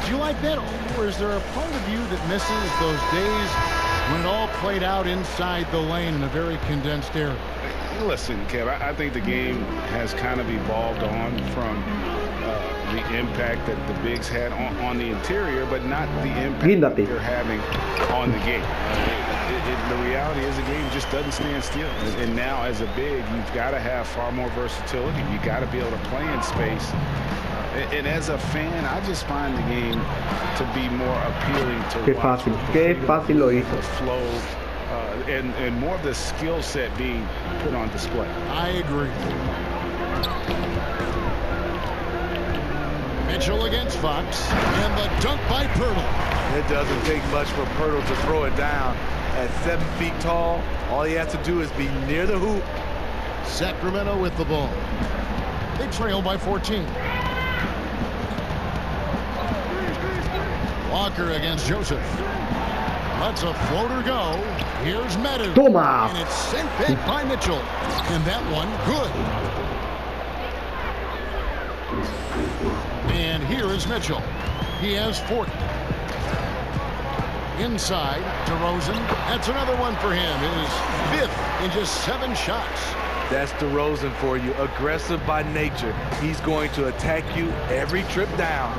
Speaker 2: Do you like that, or is there a part of you that misses those days when it all played out inside the lane in a very condensed area?
Speaker 6: Listen, Kev, I think the game has kind of evolved on from the impact that the bigs had on the interior, but not the impact that they're having on the game. The reality is the game just doesn't stand still. And now as a big, you've got to have far more versatility. You've got to be able to play in space. And as a fan, I just find the game to be more appealing to watch. The flow and more of the skill set being put on display.
Speaker 2: I agree. Mitchell against Fox, and the dunk by Pirtle.
Speaker 7: It doesn't take much for Pirtle to throw it down. At 7 feet tall, all he has to do is be near the hoop.
Speaker 2: Sacramento with the ball. They trail by 14. Walker against Joseph. Lets a floater go. Here's Meadows. And it's sent back by Mitchell. And that one good. And here is Mitchell. He has 40. Inside, DeRozan. That's another one for him. His 5th in just 7 shots.
Speaker 7: That's DeRozan for you. Aggressive by nature. He's going to attack you every trip down.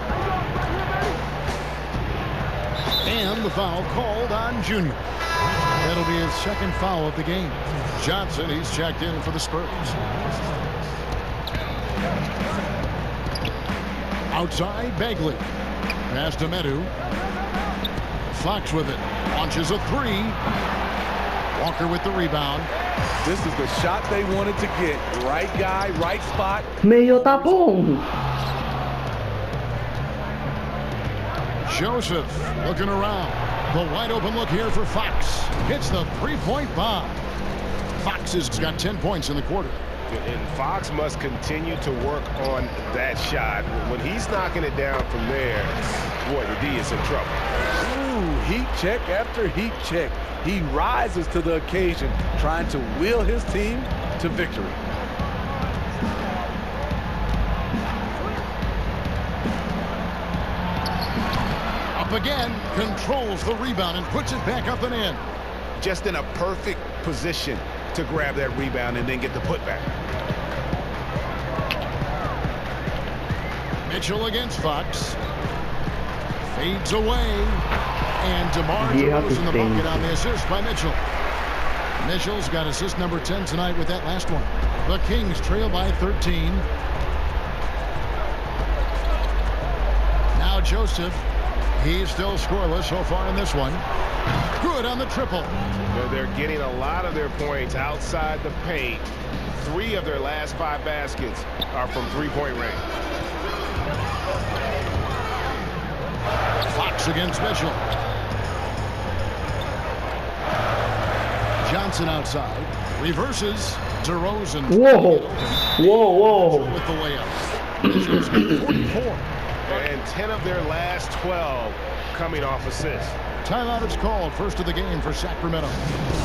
Speaker 2: And the foul called on Junior. That'll be his 2nd foul of the game. Johnson, he's checked in for the Spurs. Outside, Bagley. Pass to Medu. Fox with it. Launches a 3. Walker with the rebound.
Speaker 7: This is the shot they wanted to get. Right guy, right spot.
Speaker 1: Medio tapón.
Speaker 2: Joseph looking around. The wide open look here for Fox. Hits the 3-point bomb. Fox has got 10 points in the quarter.
Speaker 8: And Fox must continue to work on that shot. When he's knocking it down from there, boy, the D is in trouble.
Speaker 7: Ooh, heat check after heat check. He rises to the occasion, trying to will his team to victory.
Speaker 2: again, controls the rebound and puts it back up and in.
Speaker 3: Just in a perfect position to grab that rebound and then get the putback.
Speaker 2: Mitchell against Fox. Fades away. And DeMar DeRozan the bucket on the assist by Mitchell. Mitchell's got assist number 10 tonight with that last one. The Kings trail by 13. Now Joseph. He's still scoreless so far in this one. Good on the triple.
Speaker 8: They're getting a lot of their points outside the paint. 3 of their last 5 baskets are from three-point range.
Speaker 2: Fox against Mitchell. Johnson outside. Reverses. DeRozan.
Speaker 1: Whoa. Whoa.
Speaker 2: With the layup. Mitchell's got 44.
Speaker 8: And 10 of their last 12 coming off assists.
Speaker 2: Timeout is called. First of the game for Sacramento.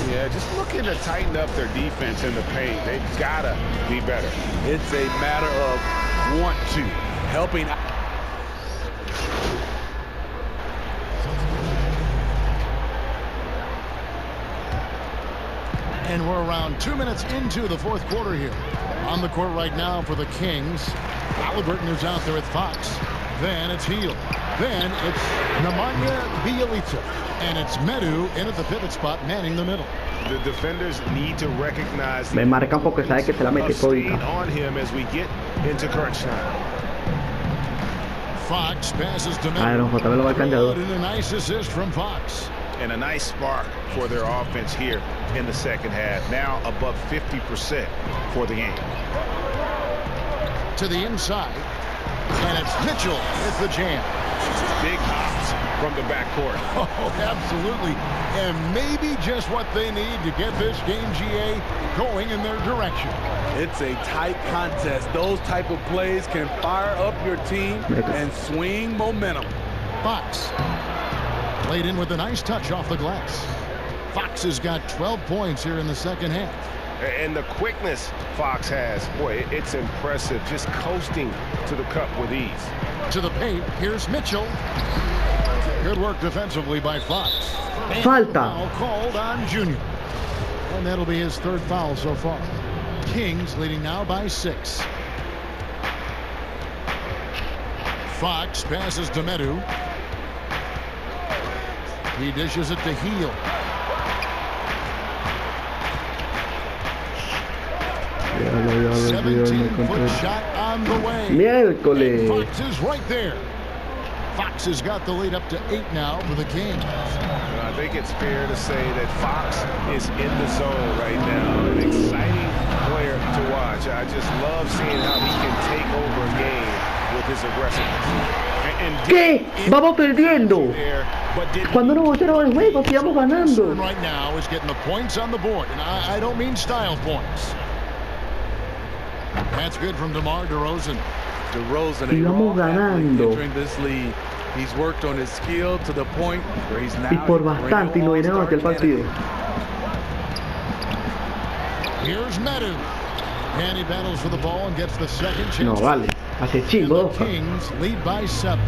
Speaker 3: Yeah, just looking to tighten up their defense in the paint. They've got to be better.
Speaker 7: It's a matter of want to. Helping out.
Speaker 2: And we're around 2 minutes into the fourth quarter here. On the court right now for the Kings. Halliburton is out there with Fox. Then it's Hield. Then it's Nemanja Bjelica. And it's Medu in at the pivot spot, manning the middle.
Speaker 8: The defenders need to recognize
Speaker 1: Me marcan porque sabe que se la mete todita.
Speaker 8: on him as we get into crunch time.
Speaker 2: Fox passes to Medu.
Speaker 1: Iron J me lo va al cambiador.
Speaker 2: And a nice assist from Fox.
Speaker 3: And a nice spark for their offense here in the second half. Now above 50% for the game.
Speaker 2: To the inside. And it's Mitchell with the jam.
Speaker 3: Big hops from the backcourt.
Speaker 2: Oh, absolutely. And maybe just what they need to get this game, GA, going in their direction.
Speaker 7: It's a tight contest. Those type of plays can fire up your team and swing momentum.
Speaker 2: Fox laid in with a nice touch off the glass. Fox has got 12 points here in the second half.
Speaker 8: And the quickness Fox has, boy, it's impressive. Just coasting to the cup with ease.
Speaker 2: To the paint, here's Mitchell. Good work defensively by Fox. And
Speaker 1: Falta.
Speaker 2: foul called on Junior. And that'll be his third foul so far. Kings leading now by 6. Fox passes to Medu. He dishes it to Hield.
Speaker 1: Diablo,
Speaker 2: 17-foot shot on the way.
Speaker 1: Miércoles.
Speaker 2: Fox is right there. Fox has got the lead up to 8 now for the Kings.
Speaker 8: I think it's fair to say that Fox is in the zone right now. An exciting player to watch. I just love seeing how he can take over a game with his aggressiveness.
Speaker 1: ¿Qué? Vamos perdiendo. Cuando no voltearon el juego, que íbamos ganando.
Speaker 2: Right now is getting the points on the board, and I don't mean style points. That's good from DeMar DeRozan.
Speaker 7: DeRozan,
Speaker 1: Íbamos ganando.
Speaker 7: entering this league. He's worked on his skill to the point where he's now.
Speaker 1: Y por bastante, y no vinieron aquel partido.
Speaker 2: Here's Medu. And he battles for the ball and gets the second chance.
Speaker 1: No, vale. Hace chingo.
Speaker 2: The Kings lead by 7.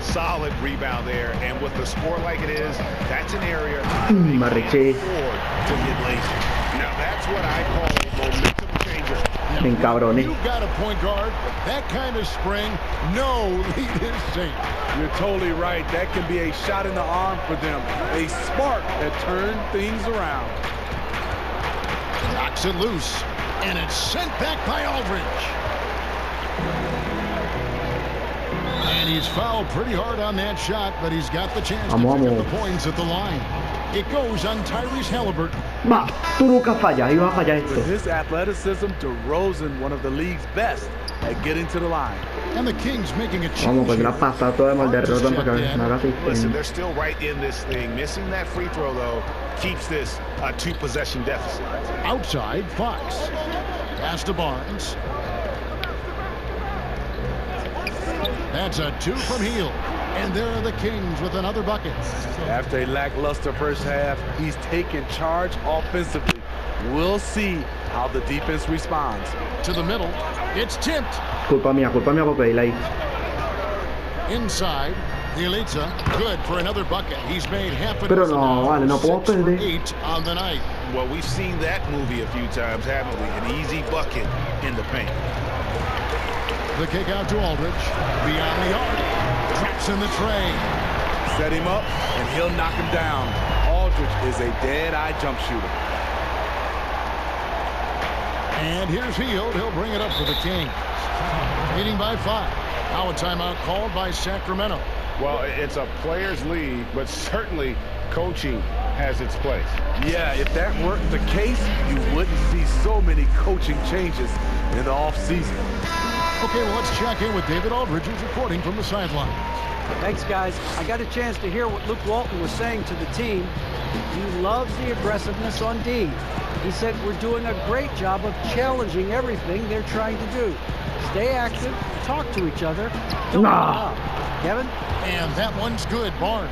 Speaker 3: Solid rebound there, and with the score like it is, that's an area
Speaker 1: Me
Speaker 3: they
Speaker 1: arreché.
Speaker 3: can't afford to get lazy. Now that's what I call a momentum changer.
Speaker 1: Me encabroné.
Speaker 2: You've got a point guard with that kind of spring. No lead is safe.
Speaker 7: You're totally right. That can be a shot in the arm for them. A spark that turned things around.
Speaker 2: Knocks it loose, and it's sent back by Aldridge. And he's fouled pretty hard on that shot, but he's got the chance to pick up the points at the line. It goes on Tyrese Halliburton.
Speaker 1: Va, tú nunca fallas, y vas a fallar
Speaker 7: With
Speaker 1: esto.
Speaker 7: his athleticism, DeRozan, one of the league's best at getting to the line.
Speaker 2: And the Kings making a change.
Speaker 1: Vamos, pues la pasa toda de mal de Rodan para que me haga
Speaker 3: Listen, they're
Speaker 1: así.
Speaker 3: still right in this thing. Missing that free throw, though, keeps this a 2-possession deficit.
Speaker 2: Outside, Fox. Pass to Barnes. That's a 2 from Hield. And there are the Kings with another bucket.
Speaker 7: After a lackluster first half, he's taken charge offensively. We'll see how the defense responds.
Speaker 2: To the middle. It's tipped.
Speaker 1: Culpa mía por pedirla ahí.
Speaker 2: Inside. Bielitsa, good for another bucket. He's made half a
Speaker 1: Pero
Speaker 2: dozen
Speaker 1: no,
Speaker 2: now,
Speaker 1: vale, no puedo
Speaker 2: 6 for
Speaker 1: perder.
Speaker 2: 8 on the night.
Speaker 8: Well, we've seen that movie a few times, haven't we? An easy bucket in the paint.
Speaker 2: The kick out to Aldridge. Beyond the arc. Traps in the tray.
Speaker 7: Set him up, and he'll knock him down. Aldridge is a dead-eye jump shooter.
Speaker 2: And here's Hield. He'll bring it up for the Kings. Leading by 5. Now a timeout called by Sacramento.
Speaker 6: Well, it's a players' league, but certainly coaching has its place.
Speaker 7: Yeah, if that weren't the case, you wouldn't see so many coaching changes in the offseason.
Speaker 2: Okay, well, let's check in with David Aldridge, who's reporting from the sideline.
Speaker 5: Thanks, guys. I got a chance to hear what Luke Walton was saying to the team. He loves the aggressiveness on D. He said we're doing a great job of challenging everything they're trying to do. Stay active, talk to each other. Don't give up. Kevin?
Speaker 2: And that one's good, Barnes.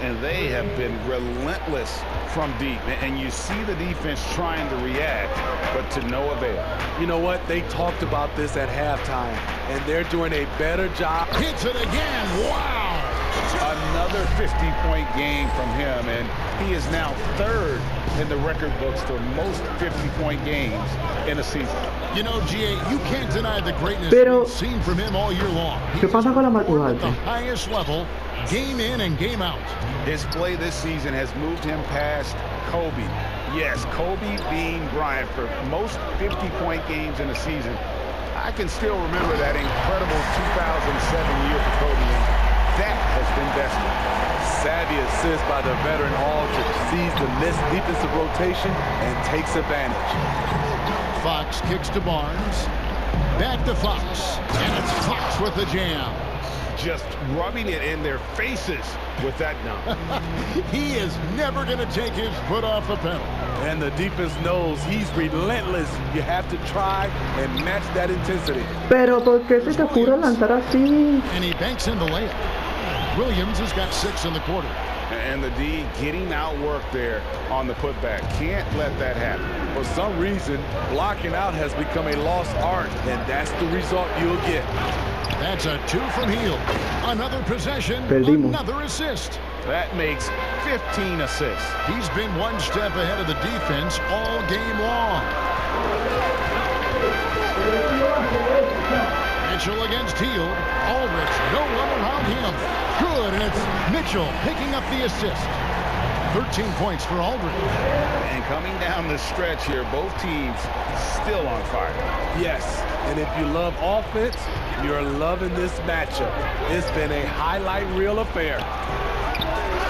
Speaker 6: And they have been relentless from deep. And you see the defense trying to react, but to no avail.
Speaker 7: You know what? They talked about this at halftime, and they're doing a better job.
Speaker 2: Hits it again. Wow.
Speaker 6: Another 50-point game from him, and he is now 3rd in the record books for most 50-point games in a season.
Speaker 2: You know, GA, you can't deny the greatness
Speaker 1: Pero,
Speaker 2: we've seen from him all year long.
Speaker 1: ¿qué pasa con la
Speaker 2: At the
Speaker 1: Marcos?
Speaker 2: highest level, game in and game out.
Speaker 6: His play this season has moved him past Kobe. Yes, Kobe being Bryant for most 50-point games in a season. I can still remember that incredible 2007 year for Kobe, and that has been bested.
Speaker 7: Savvy assist by the veteran Aldridge. Sees the missed defensive rotation and takes advantage.
Speaker 2: Fox kicks to Barnes. Back to Fox. And it's Fox with the jam.
Speaker 6: Just rubbing it in their faces with that dunk.
Speaker 2: He is never going to take his foot off the pedal.
Speaker 7: And the defense knows he's relentless. You have to try and match that intensity.
Speaker 1: Pero ¿por qué se te ocurre lanzar así?
Speaker 2: And he banks in the layup. Williams has got 6 in the quarter.
Speaker 6: And the D getting outworked there on the putback. Can't let that happen.
Speaker 7: For some reason, blocking out has become a lost art, and that's the result you'll get.
Speaker 2: That's a 2 from Hield. Another possession,
Speaker 1: Perdimos.
Speaker 2: another assist.
Speaker 6: That makes 15 assists.
Speaker 2: He's been one step ahead of the defense all game long. Mitchell against Hield. Aldridge, no one around him. Good, and it's Mitchell picking up the assist. 13 points for Aldridge.
Speaker 6: And coming down the stretch here, both teams still on fire.
Speaker 7: Yes, and if you love offense, you're loving this matchup. It's been a highlight reel affair.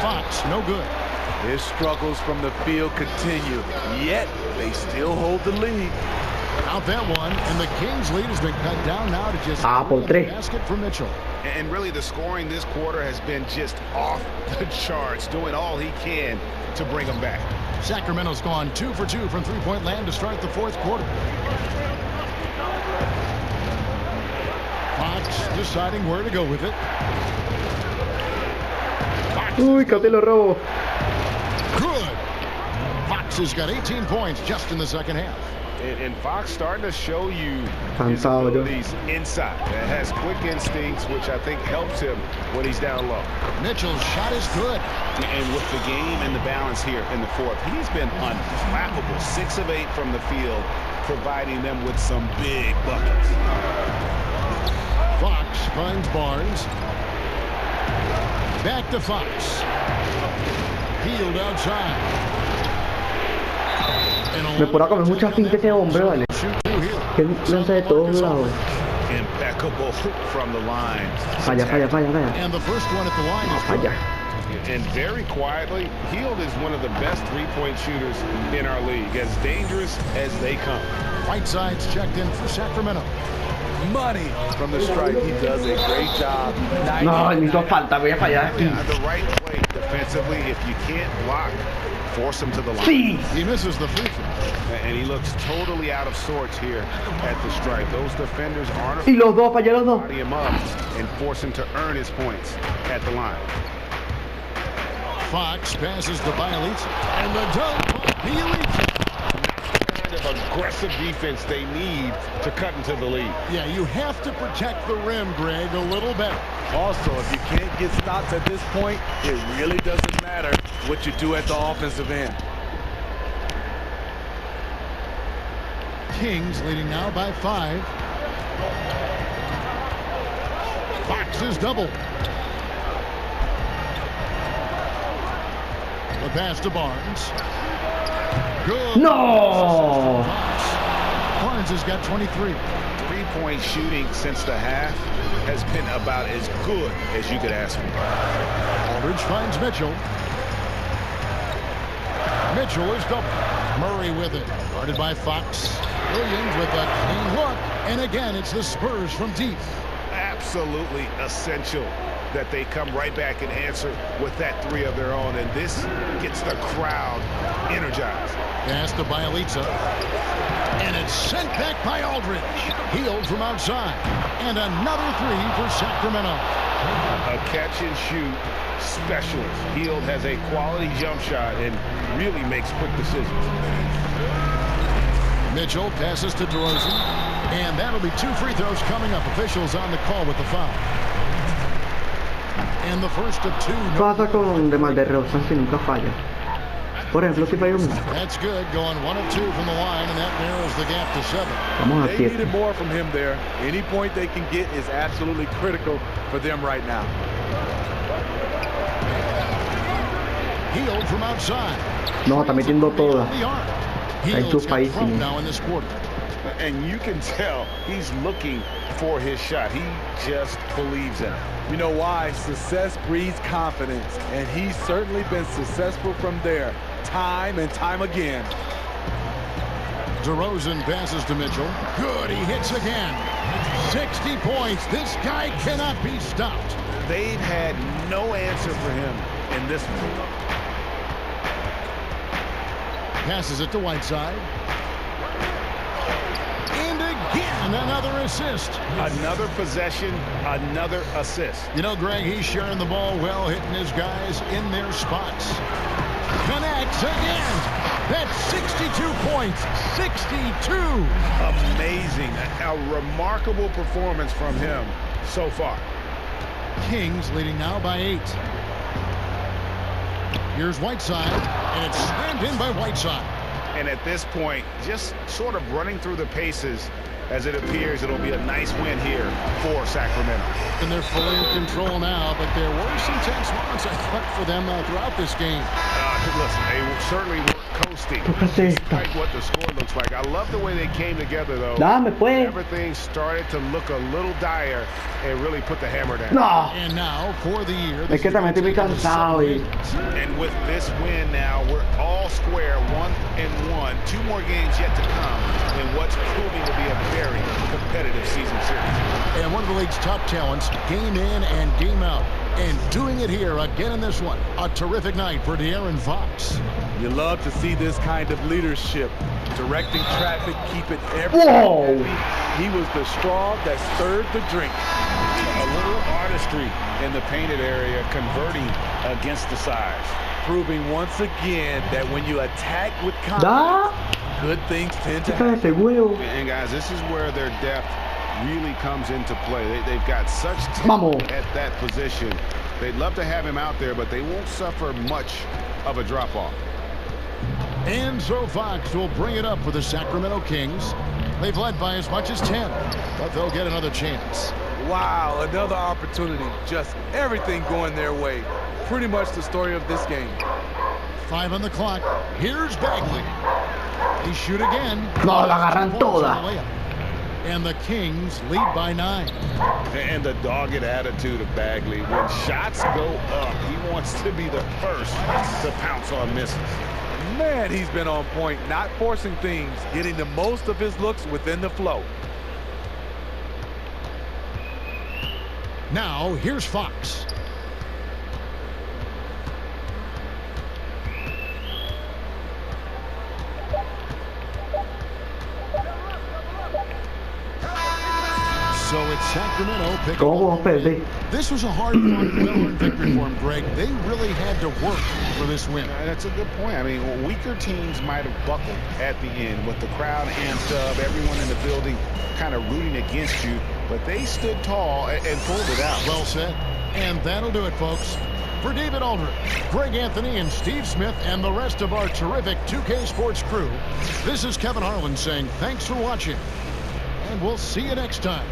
Speaker 2: Fox, no good.
Speaker 7: His struggles from the field continue, yet they still hold the lead.
Speaker 2: Out that one, and the Kings' lead has been cut down now to just
Speaker 1: por 3.
Speaker 2: basket for Mitchell.
Speaker 6: And really the scoring this quarter has been just off the charts, doing all he can to bring them back.
Speaker 2: Sacramento's gone 2 for 2 from three-point land to start the 4th quarter. Fox deciding where to go with it.
Speaker 1: Uy, casi lo robo.
Speaker 2: Good. Fox has got 18 points just in the second half.
Speaker 6: And Fox starting to show you his
Speaker 1: Cansado yo.
Speaker 6: abilities inside. And has quick instincts, which I think helps him when he's down low.
Speaker 2: Mitchell's shot is good.
Speaker 6: And with the game and the balance here in the 4th, he's been unflappable. 6 of 8 from the field, providing them with some big buckets.
Speaker 2: Fox finds Barnes. Back to Fox. Hield outside.
Speaker 1: Me pone a comer mucha finta ese hombre, vale. Que lanza de todos lados.
Speaker 6: Impeccable from the line.
Speaker 1: Falla, falla, falla, falla.
Speaker 2: And the first one at the line is good.
Speaker 1: Falla.
Speaker 6: And very quietly, Hield is one of the best three-point shooters in our league, as dangerous as they come.
Speaker 2: Whiteside's checked in for Sacramento.
Speaker 7: Money from the stripe. He does a great job.
Speaker 1: No, me hizo falta, voy a fallar aquí.
Speaker 6: Yeah, the right play defensively. If you can't block, force him to the line.
Speaker 1: Sí.
Speaker 2: He misses the free throw.
Speaker 6: And he looks totally out of sorts here at the stripe. Those defenders aren't
Speaker 1: Y los dos, fallé los dos.
Speaker 6: body him up and force him to earn his points at the line.
Speaker 2: Fox passes to Bielitsa. And the dunk by Bielitsa.
Speaker 6: Kind of
Speaker 3: aggressive defense they need to cut into the lead.
Speaker 2: Yeah, you have to protect the rim, Greg, a little better.
Speaker 7: Also, if you can't get stops at this point, it really doesn't matter what you do at the offensive end.
Speaker 2: Kings leading now by 5. Fox is double. The pass to Barnes. Good.
Speaker 1: No.
Speaker 2: Barnes has got 23.
Speaker 3: Three-point shooting since the half has been about as good as you could ask for.
Speaker 2: Aldridge finds Mitchell. Mitchell is double. Murray with it. Guarded by Fox. Williams with a clean look. And again, it's the Spurs from deep.
Speaker 3: Absolutely essential that they come right back and answer with that three of their own. And this gets the crowd energized.
Speaker 2: Pass to Bielitsa. And it's sent back by Aldridge. Healed from outside. And another three for Sacramento.
Speaker 3: A catch and shoot specialist. Hield has a quality jump shot and really makes quick decisions.
Speaker 2: Mitchell passes to DeRozan. And that'll be 2 free throws coming up. Officials on the call with the foul. And the first of 2.
Speaker 1: Pasa con DeMar DeRozan si nunca falla. Por ejemplo, si falla uno.
Speaker 2: That's good. Going 1 of 2 from the line, and that narrows the gap to 7.
Speaker 1: Vamos a
Speaker 7: They
Speaker 1: 7.
Speaker 7: needed more from him there. Any point they can get is absolutely critical for them right now.
Speaker 2: Healed from outside.
Speaker 1: No, está metiendo todas.
Speaker 2: Heald's got front now in this quarter.
Speaker 3: And you can tell he's looking for his shot. He just believes in it.
Speaker 7: You know why? Success breeds confidence, and he's certainly been successful from there, time and time again.
Speaker 2: DeRozan passes to Mitchell. Good, he hits again. 60 points. This guy cannot be stopped.
Speaker 3: They've had no answer for him in this one.
Speaker 2: Passes it to Whiteside. And again, another assist.
Speaker 3: Another possession, another assist.
Speaker 2: You know, Greg, he's sharing the ball well, hitting his guys in their spots. Connects again. That's 62 points. 62.
Speaker 3: Amazing. A remarkable performance from him so far.
Speaker 2: Kings leading now by 8. Here's Whiteside, and it's slammed in by Whiteside.
Speaker 3: And at this point, just sort of running through the paces, as it appears it'll be a nice win here for Sacramento.
Speaker 2: And they're fully in control now, but there were some tense moments, I thought, for them throughout this game.
Speaker 3: Listen, they certainly were coasting, despite what the score looks like. I love the way they came together, though.
Speaker 1: Dame, pues.
Speaker 3: Everything started to look a little dire and really put the hammer down.
Speaker 1: No.
Speaker 2: And now, for the year...
Speaker 1: Es que también estoy muy cansado.
Speaker 3: And with this win now, we're all square, 1-1. 2 more games yet to come in what's proving to be a very competitive season series.
Speaker 2: And one of the league's top talents, game in and game out. And doing it here again in this one. A terrific night for De'Aaron Fox.
Speaker 7: You love to see this kind of leadership, directing traffic, keeping everything
Speaker 1: Whoa.
Speaker 7: happy. He was the straw that stirred the drink.
Speaker 3: A little artistry in the painted area, converting against the size.
Speaker 7: Proving once again that when you attack with confidence, good things tend to happen.
Speaker 3: And guys, this is where their depth really comes into play. They've got such talent at that position. They'd love to have him out there, but they won't suffer much of a drop-off.
Speaker 2: And so Fox will bring it up for the Sacramento Kings. They've led by as much as 10, but they'll get another chance.
Speaker 7: Wow, another opportunity. Just everything going their way. Pretty much the story of this game.
Speaker 2: 5 on the clock. Here's Bagley. They shoot again.
Speaker 1: No, la agarran toda.
Speaker 2: And the Kings lead by 9.
Speaker 3: And the dogged attitude of Bagley. When shots go up, he wants to be the first to pounce on misses.
Speaker 7: Man, he's been on point, not forcing things, getting the most of his looks within the flow.
Speaker 2: Now, here's Fox. So it's Sacramento picking
Speaker 1: ¿Cómo
Speaker 2: up
Speaker 1: vamos a
Speaker 2: the win.
Speaker 1: perder?
Speaker 2: This was a hard-fought, well-earned victory for them, Greg. They really had to work for this win.
Speaker 3: That's a good point. I mean, weaker teams might have buckled at the end with the crowd amped up, everyone in the building kind of rooting against you, but they stood tall and pulled it out.
Speaker 2: Well said. And that'll do it, folks. For David Aldridge, Greg Anthony, and Steve Smith, and the rest of our terrific 2K Sports crew, this is Kevin Harlan saying thanks for watching, and we'll see you next time.